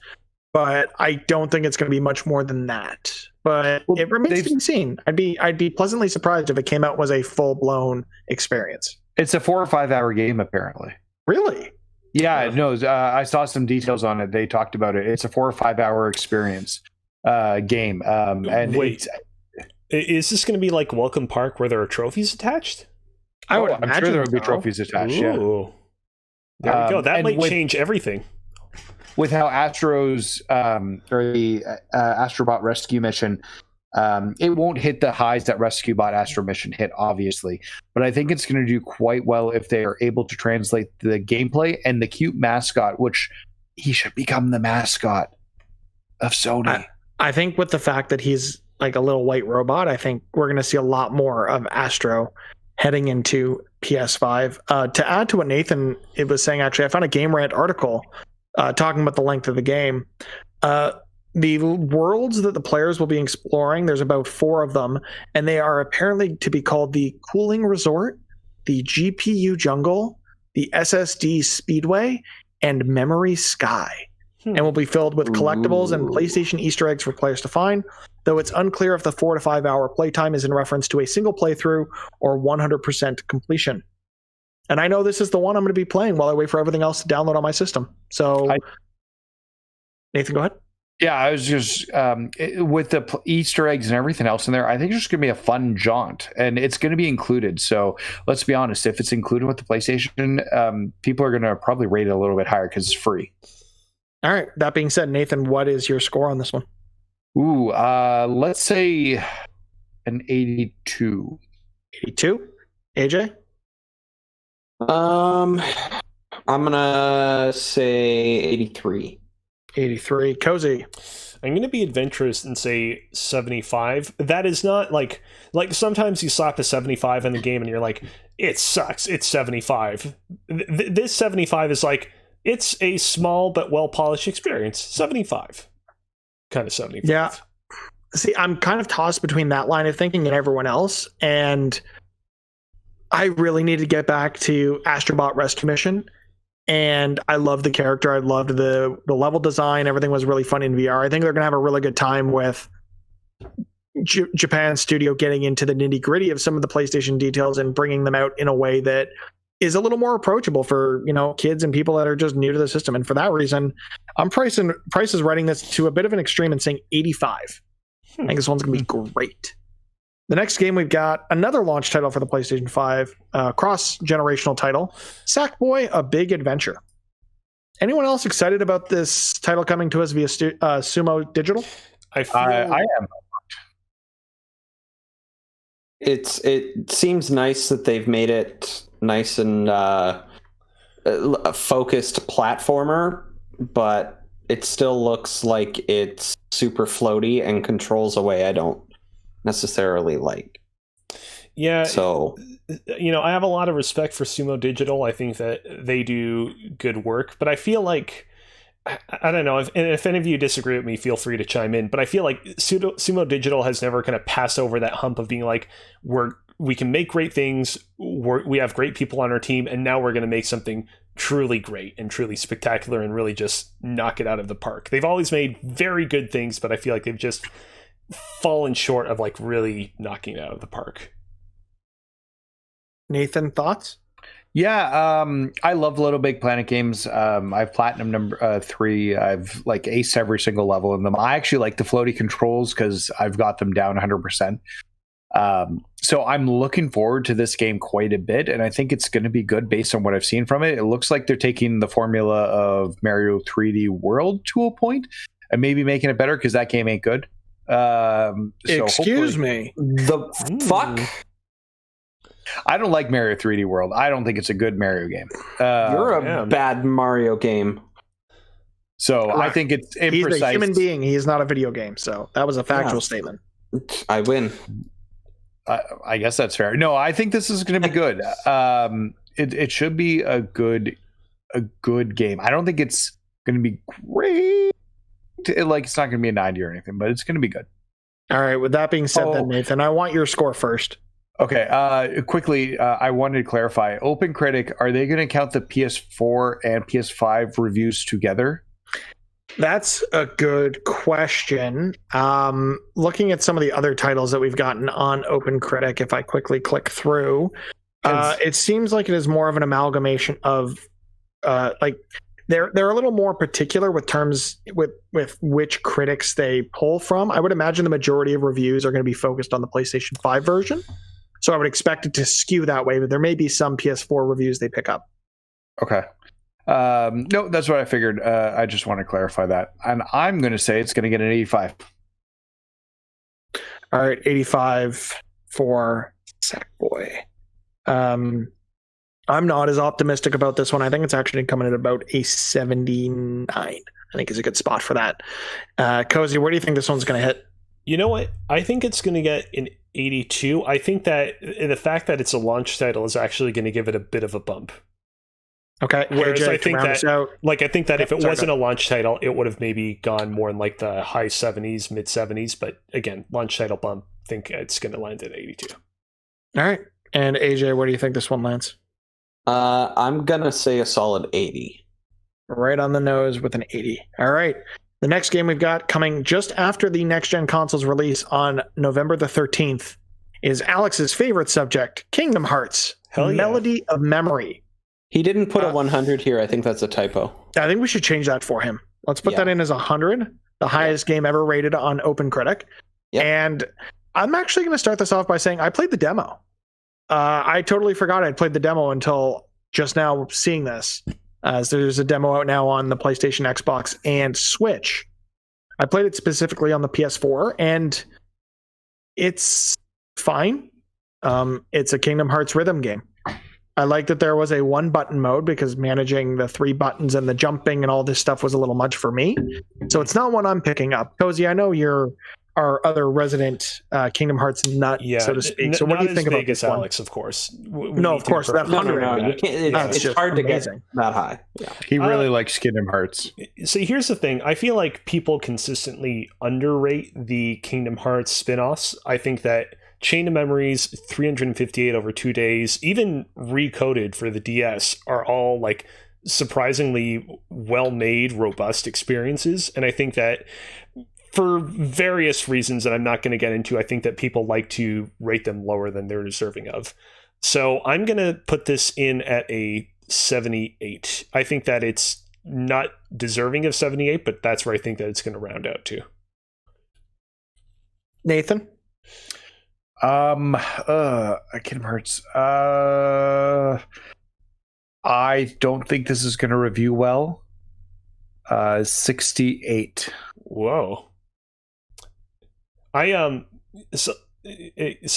but I don't think it's going to be much more than that. But it remains to be seen. I'd be pleasantly surprised if it came out and was a full-blown experience. It's a 4 or 5 hour game, apparently. Really? Yeah, no, I saw some details on it. They talked about it. It's a 4 or 5 hour experience game. And wait, is this going to be like Welcome Park where there are trophies attached? I'm sure there would be trophies attached. Ooh. Yeah. There we go. That might change everything. With how Astro's or the Astrobot Rescue Mission, it won't hit the highs that Rescuebot Astro Mission hit, obviously. But I think it's going to do quite well if they are able to translate the gameplay and the cute mascot, which he should become the mascot of Sony. I think with the fact that he's like a little white robot, I think we're going to see a lot more of Astro heading into PS5. To add to what Nathan was saying, actually, I found a Game Rant article talking about the length of the game. The worlds that the players will be exploring, there's about 4 of them, and they are apparently to be called the Cooling Resort, the GPU Jungle, the SSD Speedway, and Memory Sky. And will be filled with collectibles and PlayStation Easter eggs for players to find, though it's unclear if the 4 to 5 hour playtime is in reference to a single playthrough or 100% completion. And I know this is the one I'm going to be playing while I wait for everything else to download on my system. So, Nathan, go ahead. Yeah, I was just with the Easter eggs and everything else in there, I think it's just going to be a fun jaunt, and it's going to be included. So let's be honest, if it's included with the PlayStation, people are going to probably rate it a little bit higher because it's free. All right. That being said, Nathan, what is your score on this one? Ooh, let's say an 82. 82? AJ? I'm gonna say 83. 83. Cozy? I'm going to be adventurous and say 75. That is not like sometimes you slap a 75 in the game and you're like, it sucks. It's 75. This 75 is like, it's a small but well-polished experience. 75. Kind of 75. Yeah. See, I'm kind of tossed between that line of thinking and everyone else, and I really need to get back to Astrobot Rescue Mission, and I love the character. I loved the level design. Everything was really fun in VR. I think they're going to have a really good time with Japan Studio getting into the nitty-gritty of some of the PlayStation details and bringing them out in a way that is a little more approachable for, kids and people that are just new to the system. And for that reason, I'm prices writing this to a bit of an extreme and saying 85. I think this one's going to be great. The next game, we've got another launch title for the PlayStation 5, cross-generational title, Sackboy: A Big Adventure. Anyone else excited about this title coming to us via Sumo Digital? I am. It seems nice that they've made it nice and a focused platformer, but it still looks like it's super floaty and controls a way I don't necessarily like. Yeah. So, I have a lot of respect for Sumo Digital. I think that they do good work, but I feel like, I don't know, if any of you disagree with me, feel free to chime in, but I feel like Sumo Digital has never kind of passed over that hump of being like, we can make great things, we have great people on our team, and now we're going to make something truly great and truly spectacular and really just knock it out of the park. They've always made very good things, but I feel like they've just fallen short of like really knocking it out of the park. Nathan, thoughts? Yeah, I love Little Big Planet games. I've platinum number 3. I've like aced every single level in them. I actually like the floaty controls because I've got them down 100%. So I'm looking forward to this game quite a bit, and I think it's going to be good based on what I've seen from it. It looks like they're taking the formula of Mario 3D World to a point and maybe making it better because that game ain't good. Excuse me. The fuck? I don't like Mario 3D World. I don't think it's a good Mario game. You're a bad Mario game. So I think it's imprecise. He's a human being. He is not a video game. So that was a factual statement. I win. I guess that's fair. No, I think this is going to be good. It should be a good game. I don't think it's going to be great. Like it's not going to be a 90 or anything, but it's going to be good. All right. With that being said, then Nathan, I want your score first. Okay. Quickly, I wanted to clarify. OpenCritic, are they going to count the PS4 and PS5 reviews together? That's a good question. Looking at some of the other titles that we've gotten on OpenCritic, if I quickly click through, it seems like it is more of an amalgamation of like they're a little more particular with terms with which critics they pull from. I would imagine the majority of reviews are going to be focused on the PlayStation 5 version. So I would expect it to skew that way, but there may be some PS4 reviews they pick up. Okay. No, that's what I figured. I just want to clarify that. And I'm going to say it's going to get an 85. All right, 85 for Sackboy. I'm not as optimistic about this one. I think it's actually coming at about a 79. I think is a good spot for that. Cozy, where do you think this one's going to hit? You know what? I think it's going to get an 82. I think that the fact that it's a launch title is actually going to give it a bit of a bump. Okay. Whereas AJ, I think that if it wasn't a launch title, it would have maybe gone more in like the high 70s, mid 70s. But again, launch title bump, I think it's going to land at 82. All right. And AJ, where do you think this one lands? I'm going to say a solid 80. Right on the nose with an 80. All right. The next game we've got coming just after the next-gen consoles release on November the 13th is Alex's favorite subject, Kingdom Hearts, Melody of Memory. He didn't put a 100 here. I think that's a typo. I think we should change that for him. Let's put that in as 100, the highest game ever rated on OpenCritic. Yep. And I'm actually going to start this off by saying I played the demo. I totally forgot I'd played the demo until just now seeing this. So there's a demo out now on the PlayStation, Xbox, and Switch. I played it specifically on the PS4, and it's fine. It's a Kingdom Hearts rhythm game. I like that there was a one-button mode because managing the 3 buttons and the jumping and all this stuff was a little much for me. So it's not one I'm picking up. Cozy, I know you're our other resident Kingdom Hearts nut, so to speak. So what do you think about this one? Alex, of course. No, of course. That 100. No, you can't, it's hard to get that high. Yeah. He really likes Kingdom Hearts. So here's the thing. I feel like people consistently underrate the Kingdom Hearts spin-offs. I think that Chain of Memories, 358 over 2 days, even recoded for the DS, are all like surprisingly well-made, robust experiences. And I think that for various reasons that I'm not going to get into, I think that people like to rate them lower than they're deserving of. So I'm going to put this in at a 78. I think that it's not deserving of 78, but that's where I think that it's going to round out to. Nathan? Kingdom Hearts. I don't think this is going to review well. 68. Whoa. I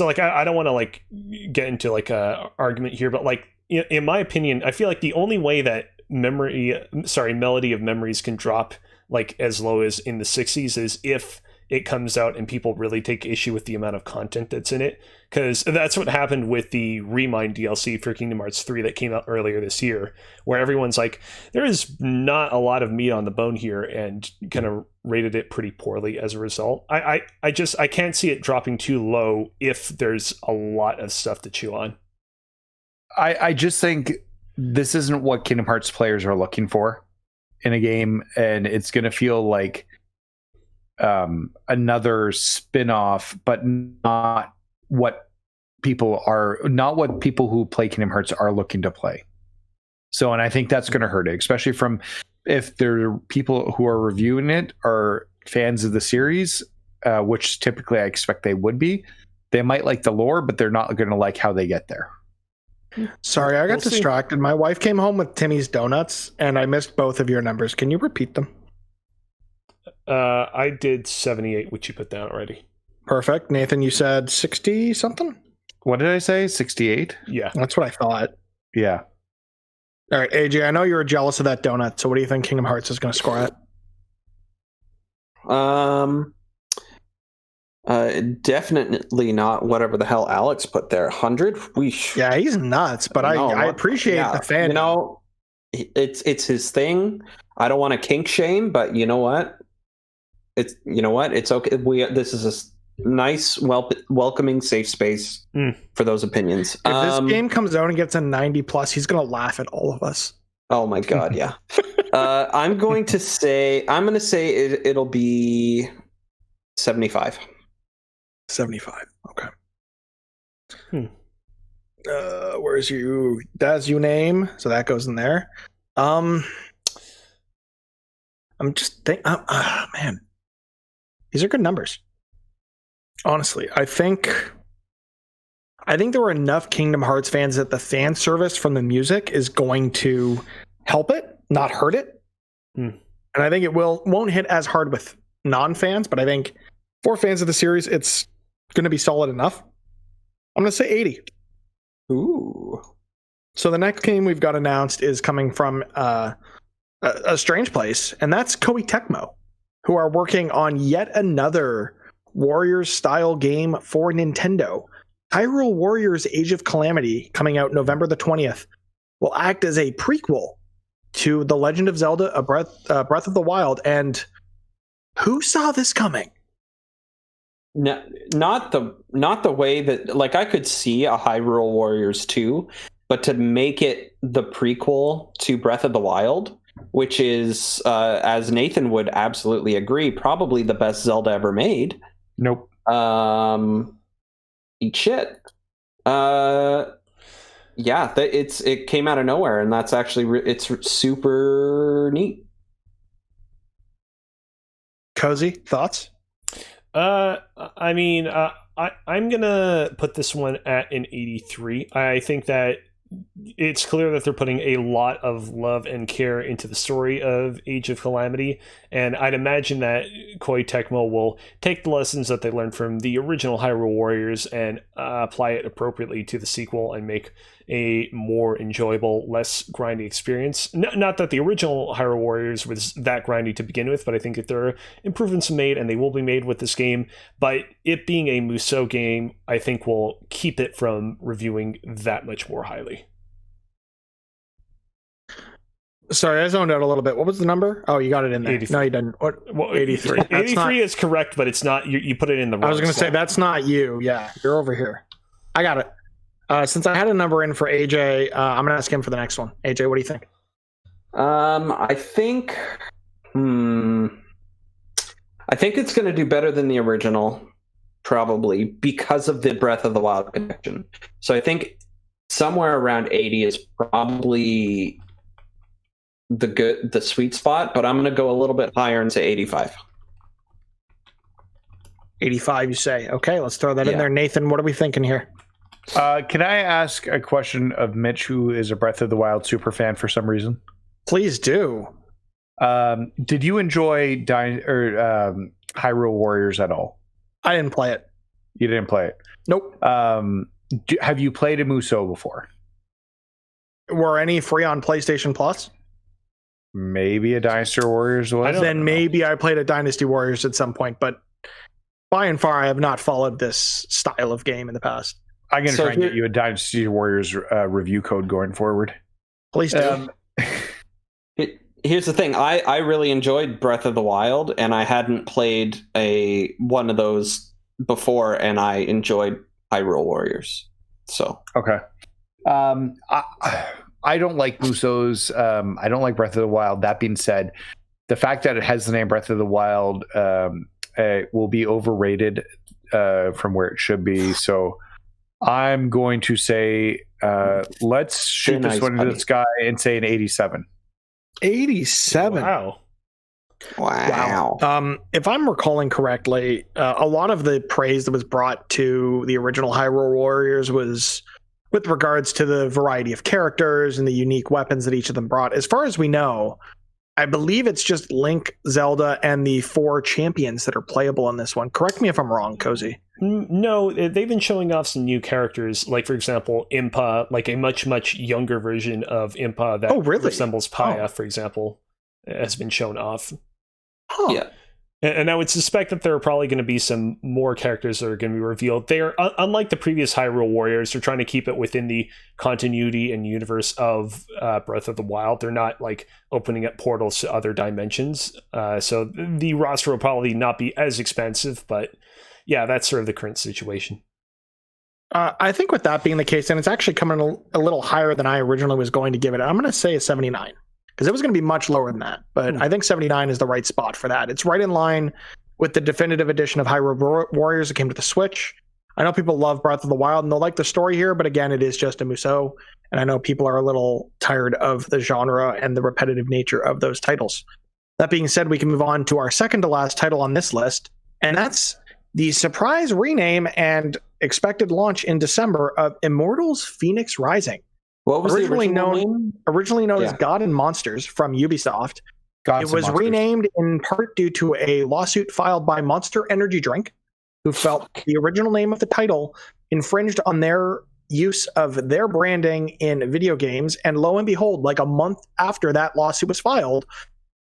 like I don't want to like get into like a argument here, but like in my opinion, I feel like the only way that Melody of Memories can drop like as low as in the 60s is if it comes out and people really take issue with the amount of content that's in it, because that's what happened with the Remind DLC for Kingdom Hearts 3 that came out earlier this year, where everyone's like, there is not a lot of meat on the bone here, and kind of rated it pretty poorly as a result. I can't see it dropping too low if there's a lot of stuff to chew on. I just think this isn't what Kingdom Hearts players are looking for in a game, and it's going to feel like another spin-off, but not what people are not what people who play Kingdom Hearts are looking to play. So, and I think that's going to hurt it, especially from if there are people who are reviewing it are fans of the series, which typically I expect they would be. They might like the lore, but they're not going to like how they get there. Sorry, I got We'll distracted. My wife came home with Timmy's donuts, and I missed both of your numbers. Can you repeat them? I did 78, which you put down already. Perfect. Nathan, you said 60 something? What did I say? 68? Yeah. That's what I thought. Yeah. All right, AJ, I know you were jealous of that donut, so what do you think Kingdom Hearts is going to score at? Definitely not whatever the hell Alex put there. 100? Yeah, he's nuts, but I appreciate the fan. You know, it's his thing. I don't want to kink shame, but you know what? It's okay. This is a nice, welcoming, safe space for those opinions. If this game comes out and gets a 90 plus, he's going to laugh at all of us. Oh my god, yeah. I'm going to say it'll be 75. 75. Okay. Where's you? That's your name, so that goes in there. I'm just thinking. Man, these are good numbers. Honestly, I think there were enough Kingdom Hearts fans that the fan service from the music is going to help it, not hurt it. And I think it won't hit as hard with non-fans, but I think for fans of the series, it's going to be solid enough. I'm going to say 80. Ooh. So the next game we've got announced is coming from a strange place, and that's Koei Tecmo, who are working on yet another Warriors-style game for Nintendo. Hyrule Warriors Age of Calamity, coming out November the 20th, will act as a prequel to The Legend of Zelda: A Breath of the Wild. And who saw this coming? No, not the way that, like, I could see a Hyrule Warriors 2, but to make it the prequel to Breath of the Wild, which is, as Nathan would absolutely agree, probably the best Zelda ever made. Nope. Eat shit. Yeah, it came out of nowhere, and that's actually it's super neat. Cozy, thoughts? I mean, I'm gonna put this one at an 83. I think that it's clear that they're putting a lot of love and care into the story of Age of Calamity, and I'd imagine that Koei Tecmo will take the lessons that they learned from the original Hyrule Warriors and apply it appropriately to the sequel and make a more enjoyable, less grindy experience. Not that the original Hyrule Warriors was that grindy to begin with, but I think that there are improvements made, and they will be made with this game. But it being a Musou game, I think will keep it from reviewing that much more highly. Sorry, I zoned out a little bit. What was the number? Oh, you got it in there. 83. No, you didn't. What? Well, 83. 83 is correct, but it's not. You put it in the wrong I was going to say, that's not you. Yeah, you're over here. I got it. Since I had a number in for AJ, I'm going to ask him for the next one. AJ, what do you think? I think it's going to do better than the original, probably, because of the Breath of the Wild connection. So I think somewhere around 80 is probably the sweet spot, but I'm going to go a little bit higher and say 85. 85, you say. Okay, let's throw that in there. Nathan, what are we thinking here? Can I ask a question of Mitch, who is a Breath of the Wild super fan for some reason? Please do. Did you enjoy Hyrule Warriors at all? I didn't play it. You didn't play it? Nope. Have you played a Musou before? Were any free on PlayStation Plus? Maybe a Dynasty Warriors was? Then maybe I played a Dynasty Warriors at some point, but by and far, I have not followed this style of game in the past. I'm going to try and get you a Dynasty Warriors review code going forward. Please do. Here's the thing. I really enjoyed Breath of the Wild, and I hadn't played one of those before, and I enjoyed Hyrule Warriors. So okay. I don't like Musou's. I don't like Breath of the Wild. That being said, the fact that it has the name Breath of the Wild will be overrated from where it should be. So I'm going to say, let's shoot this one into the sky and say an 87. 87. Wow. If I'm recalling correctly, a lot of the praise that was brought to the original Hyrule Warriors was with regards to the variety of characters and the unique weapons that each of them brought. As far as we know, I believe it's just Link, Zelda, and the 4 champions that are playable in this one. Correct me if I'm wrong, Cozy. No, they've been showing off some new characters, like, for example, Impa, like a much, much younger version of Impa that resembles Paya, for example, has been shown off. Huh. Yeah. And I would suspect that there are probably going to be some more characters that are going to be revealed. They are, unlike the previous Hyrule Warriors, they're trying to keep it within the continuity and universe of Breath of the Wild. They're not like opening up portals to other dimensions. So the roster will probably not be as expensive, but yeah, that's sort of the current situation. I think with that being the case, and it's actually coming a little higher than I originally was going to give it, I'm going to say a 79. Because it was going to be much lower than that. But I think 79 is the right spot for that. It's right in line with the definitive edition of Hyrule Warriors that came to the Switch. I know people love Breath of the Wild and they'll like the story here, but again, it is just a Musou. And I know people are a little tired of the genre and the repetitive nature of those titles. That being said, we can move on to our second to last title on this list. And that's the surprise rename and expected launch in December of Immortals Fenyx Rising. What was originally known as God and Monsters from Ubisoft. It was renamed in part due to a lawsuit filed by Monster Energy Drink, who felt the original name of the title infringed on their use of their branding in video games. And lo and behold, like a month after that lawsuit was filed,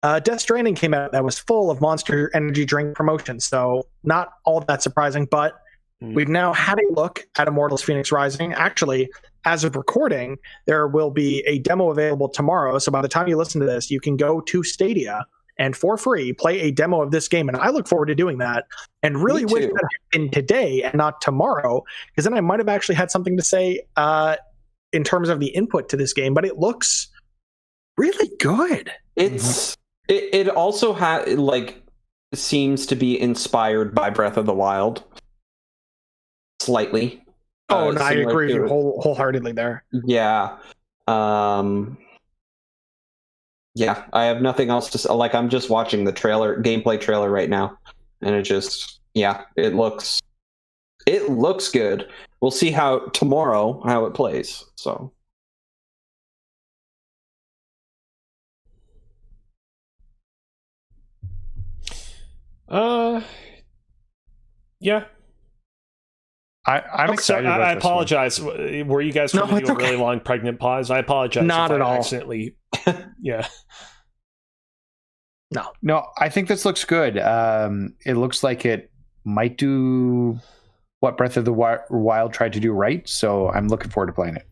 Death Stranding came out that was full of Monster Energy Drink promotions. So not all that surprising, but we've now had a look at Immortals Fenyx Rising. Actually, as of recording, there will be a demo available tomorrow. So by the time you listen to this, you can go to Stadia and for free play a demo of this game. And I look forward to doing that and really wish that happened today and not tomorrow, because then I might have actually had something to say in terms of the input to this game. But it looks really good. It also seems to be inspired by Breath of the Wild slightly. Oh, no, I agree with you wholeheartedly there. Yeah. Yeah, I have nothing else to say. Like, I'm just watching the gameplay trailer right now, and it looks good. We'll see how it plays. So. Yeah. I'm excited. I apologize. Were you guys trying to do a really long pregnant pause? I apologize. Not at all. Accidentally. Yeah. No. I think this looks good. It looks like it might do what Breath of the Wild tried to do right. So I'm looking forward to playing it.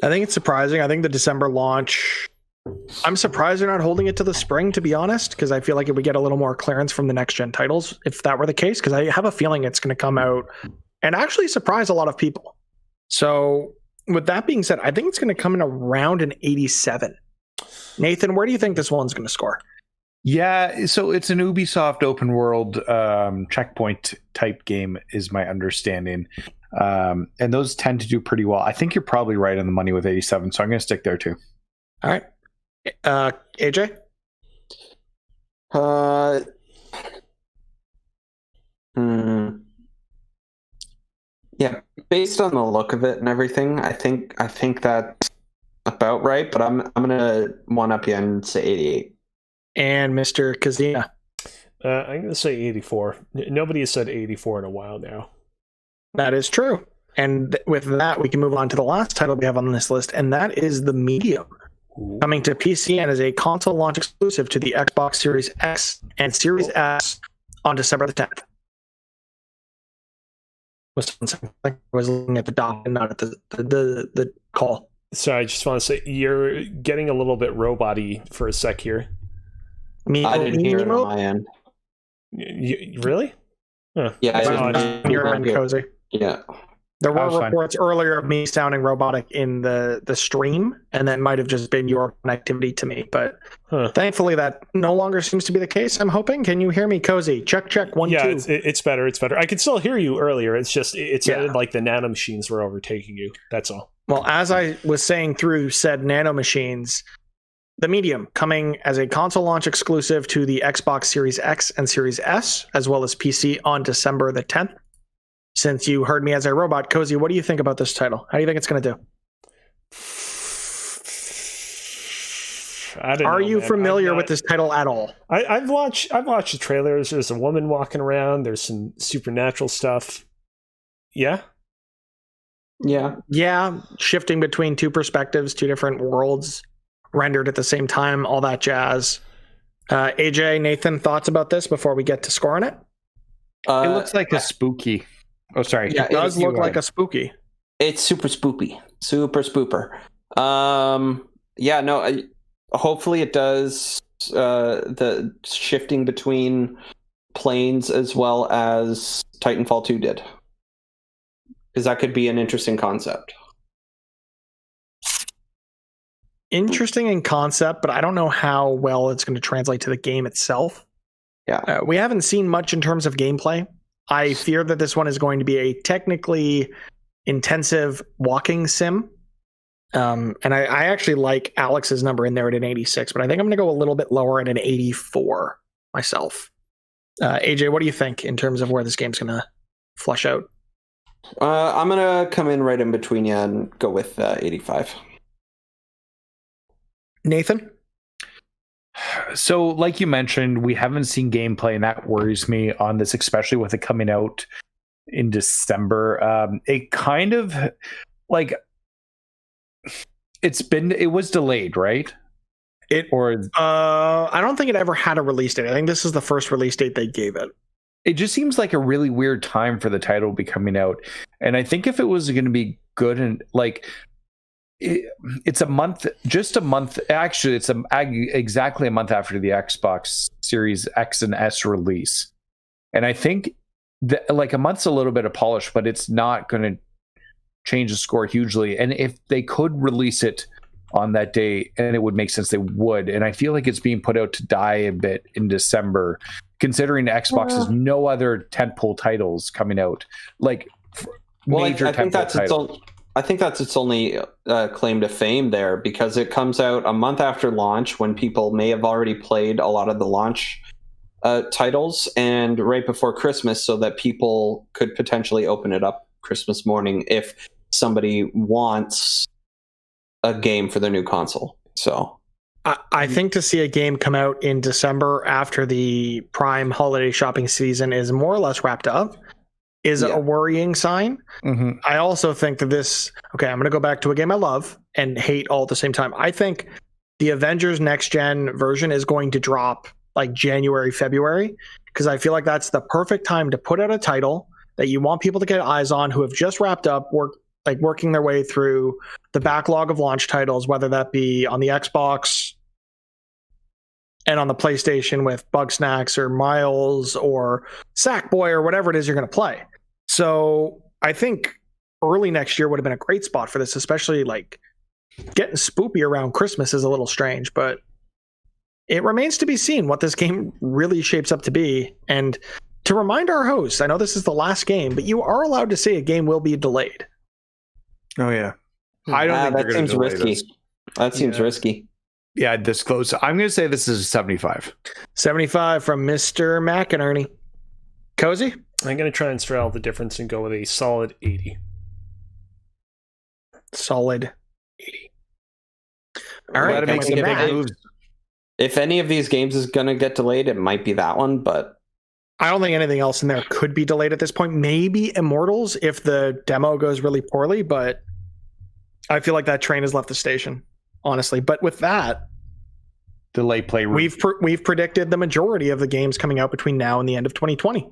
I think it's surprising. I think the December launch, I'm surprised they're not holding it to the spring, to be honest, because I feel like it would get a little more clearance from the next gen titles if that were the case, because I have a feeling it's going to come out and actually surprise a lot of people. So with that being said, I think it's going to come in around an 87. Nathan, where do you think this one's going to score? Yeah, so it's an Ubisoft open world checkpoint type game is my understanding. And those tend to do pretty well. I think you're probably right on the money with 87, so I'm going to stick there too. All right. AJ? Yeah, based on the look of it and everything, I think that's about right, but I'm gonna one up you and say 88. And Mr. Kazina? I'm gonna say 84. Nobody has said 84 in a while now. That is true. And with that, we can move on to the last title we have on this list, and that is The Medium. Ooh. Coming to PC and is a console launch exclusive to the Xbox Series X and Series S on December the 10th. I was looking at the doc and not at the call. So I just want to say you're getting a little bit robot-y for a sec here. I didn't hear it on my end. Really? Huh. Yeah, you're on Cozy. Yeah. There were reports earlier of me sounding robotic in the stream, and that might have just been your connectivity to me. But thankfully, that no longer seems to be the case. I'm hoping. Can you hear me, Cozy? Check 1 2. Yeah, it's better. It's better. I could still hear you earlier. It's just it sounded like the nano machines were overtaking you. That's all. Well, as I was saying through said nano machines, the Medium coming as a console launch exclusive to the Xbox Series X and Series S, as well as PC on December the 10th. Since you heard me as a robot, Cozy, what do you think about this title? How do you think it's going to do? Are you familiar with this title at all? I've watched the trailers. There's a woman walking around. There's some supernatural stuff. Yeah. Shifting between two perspectives, two different worlds rendered at the same time, all that jazz. AJ, Nathan, thoughts about this before we get to scoring it? It looks like a spooky. Oh, sorry. Yeah, it does look like a spooky. It's super spoopy. Super spooper. Hopefully it does the shifting between planes as well as Titanfall 2 did. Because that could be an interesting concept. Interesting in concept, but I don't know how well it's going to translate to the game itself. Yeah. We haven't seen much in terms of gameplay. I fear that this one is going to be a technically intensive walking sim. And I actually like Alex's number in there at an 86, but I think I'm going to go a little bit lower at an 84 myself. AJ, what do you think in terms of where this game's going to flush out? I'm going to come in right in between you and go with 85. Nathan? So, like you mentioned, we haven't seen gameplay, and that worries me on this, especially with it coming out in December. It kind of like it was delayed, right? I don't think it ever had a release date. I think this is the first release date they gave it. It just seems like a really weird time for the title to be coming out, and I think if it was going to be good and like. It's a month. Actually, it's exactly a month after the Xbox Series X and S release, and I think that like a month's a little bit of polish, but it's not going to change the score hugely. And if they could release it on that day, and it would make sense, they would. And I feel like it's being put out to die a bit in December, considering the Xbox has no other tentpole titles coming out, like major tentpole titles. I think that's its only claim to fame there, because it comes out a month after launch when people may have already played a lot of the launch titles, and right before Christmas, so that people could potentially open it up Christmas morning if somebody wants a game for their new console. So I think to see a game come out in December after the prime holiday shopping season is more or less wrapped up is a worrying sign. Mm-hmm. I also think that I'm going to go back to a game I love and hate all at the same time. I think the Avengers Next Gen version is going to drop like January, February, because I feel like that's the perfect time to put out a title that you want people to get eyes on who have just wrapped up working their way through the backlog of launch titles, whether that be on the Xbox and on the PlayStation with Bugsnax or Miles or Sackboy or whatever it is you're going to play. So I think early next year would have been a great spot for this, especially like getting spoopy around Christmas is a little strange, but it remains to be seen what this game really shapes up to be. And to remind our hosts, I know this is the last game, but you are allowed to say a game will be delayed. Oh yeah. I don't think that seems risky. That seems risky. Yeah, this close. I'm going to say this is 75. 75 from Mr. McInerney. Cozy? I'm going to try and straddle the difference and go with a solid 80. Solid 80. All right. Make some big moves. If any of these games is going to get delayed, it might be that one, but I don't think anything else in there could be delayed at this point. Maybe Immortals if the demo goes really poorly, but I feel like that train has left the station, honestly. But with that, delay play room. We've predicted the majority of the games coming out between now and the end of 2020.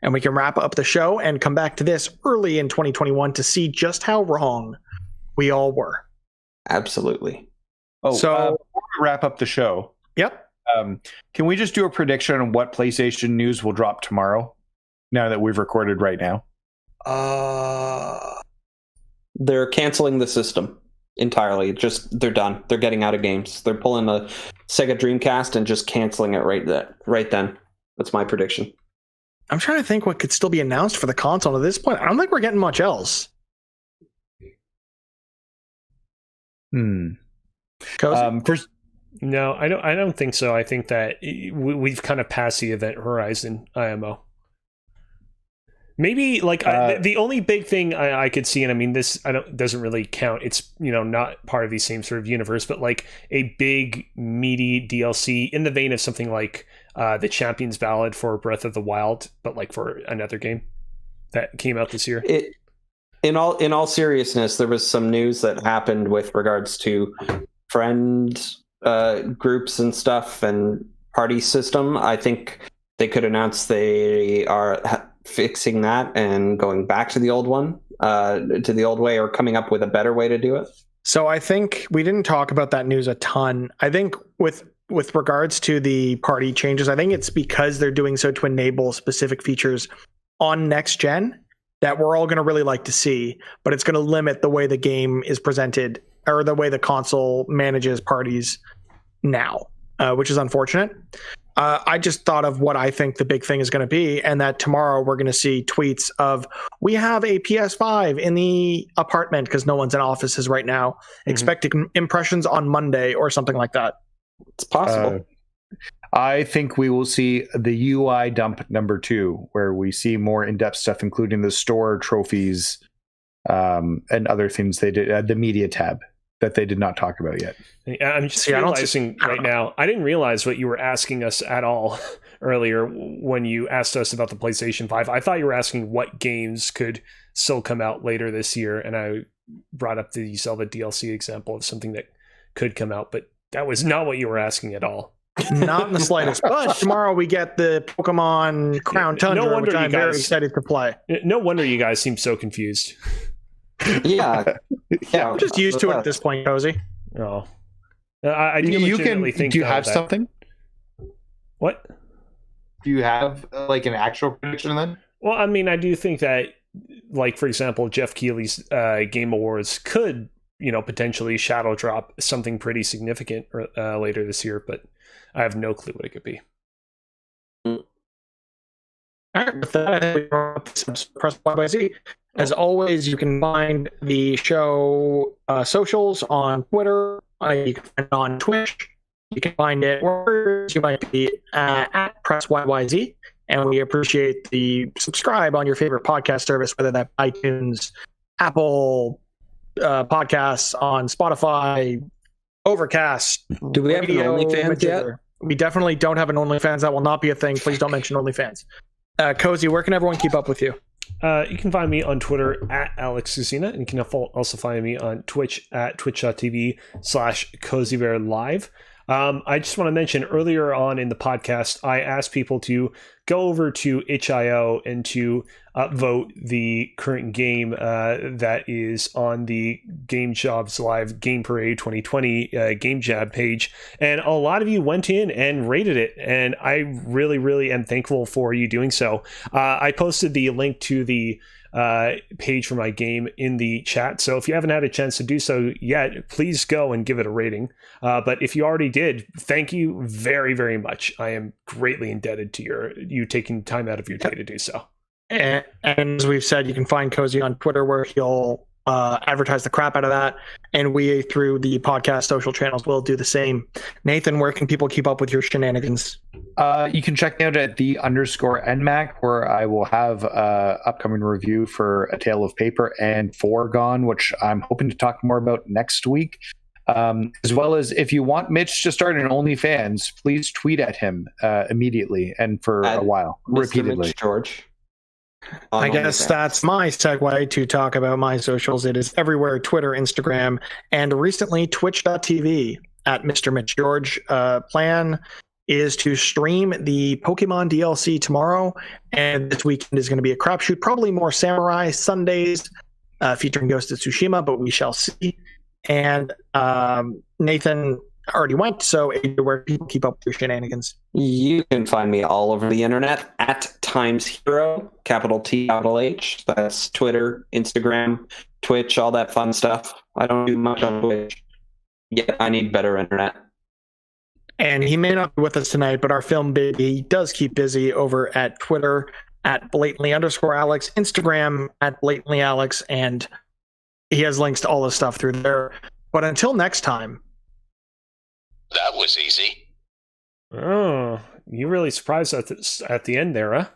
And we can wrap up the show and come back to this early in 2021 to see just how wrong we all were. Absolutely. Oh, so before we wrap up the show, yep. Can we just do a prediction on what PlayStation news will drop tomorrow? Now that we've recorded right now. They're canceling the system entirely. Just they're done. They're getting out of games. They're pulling the Sega Dreamcast and just canceling it right then. That's my prediction. I'm trying to think what could still be announced for the console at this point. I don't think we're getting much else. First, No, I don't think so. I think that we've kind of passed the Event Horizon IMO. Maybe like the only big thing I could see, and I mean this doesn't really count. It's not part of the same sort of universe, but like a big meaty DLC in the vein of something like the Champion's Ballad for Breath of the Wild, but like for another game that came out this year. In all seriousness, there was some news that happened with regards to friend groups and stuff and party system. I think they could announce they are fixing that and going back to the old one, to the old way, or coming up with a better way to do it. So I think we didn't talk about that news a ton. I think with regards to the party changes, I think it's because they're doing so to enable specific features on next gen that we're all going to really like to see, but it's going to limit the way the game is presented or the way the console manages parties now, which is unfortunate. I just thought of what I think the big thing is going to be, and that tomorrow we're going to see tweets of, we have a PS5 in the apartment because no one's in offices right now. Mm-hmm. Expecting impressions on Monday or something like that. It's possible. I think we will see the UI dump number 2, where we see more in-depth stuff, including the store trophies and other things they did, the media tab that they did not talk about yet. I'm just realizing right now, I didn't realize what you were asking us at all earlier when you asked us about the PlayStation 5. I thought you were asking what games could still come out later this year, and I brought up the Zelda DLC example of something that could come out, but that was not what you were asking at all. Not in the slightest. But tomorrow we get the Pokemon Crown Tundra, which I'm very excited to play. No wonder you guys seem so confused. Yeah. I'm just used to it at this point, Cozy. Oh, I do legitimately think. Do you have something? What? Do you have like an actual prediction then? Well, I mean, I do think that, like, for example, Jeff Keighley's Game Awards could, potentially shadow drop something pretty significant later this year, but I have no clue what it could be. All right, with that, press YYZ. As always, you can find the show socials on Twitter. You can find it on Twitch. You can find it wherever you might be at Press YYZ. And we appreciate the subscribe on your favorite podcast service, whether that's iTunes, Apple Podcasts, on Spotify, Overcast. Do we have an OnlyFans yet? We definitely don't have an OnlyFans. That will not be a thing. Please don't mention OnlyFans. Cozy, where can everyone keep up with you? You can find me on Twitter at Alex Cusina, and you can also find me on Twitch at twitch.tv/CozyBearLive. I just want to mention, earlier on in the podcast, I asked people to go over to itch.io and to upvote the current game that is on the Game Jobs Live Game Parade 2020 Game Jab page. And a lot of you went in and rated it, and I really, really am thankful for you doing so. I posted the link to the page for my game in the chat, so if you haven't had a chance to do so yet, please go and give it a rating. But if you already did, thank you very, very much. I am greatly indebted to you taking time out of your day to do so. And as we've said, you can find Cozy on Twitter, where he'll advertise the crap out of that, and we, through the podcast social channels, will do the same. Nathan, where can people keep up with your shenanigans? You can check me out at _NMAC, where I will have upcoming review for A Tale of Paper and Foregone, which I'm hoping to talk more about next week. As well as, if you want Mitch to start an OnlyFans, please tweet at him immediately and for a while, repeatedly. Mitch George. I guess that's my segue to talk about my socials. It is everywhere: Twitter, Instagram, and recently twitch.tv at Mr. Mitch George. Plan is to stream the Pokemon DLC tomorrow, and this weekend is going to be a crapshoot, probably more Samurai Sundays featuring Ghost of Tsushima, but we shall see. And Nathan, already went. So where people keep up with your shenanigans? You can find me all over the internet at Times Hero, capital T, capital H. That's Twitter, Instagram, Twitch, all that fun stuff. I don't do much on Twitch. Yeah, I need better internet. And he may not be with us tonight, but our film baby does keep busy over at Twitter at blatantly_Alex, Instagram at blatantlyAlex, and he has links to all this stuff through there. But until next time. That was easy. Oh, you really surprised at the end there, huh?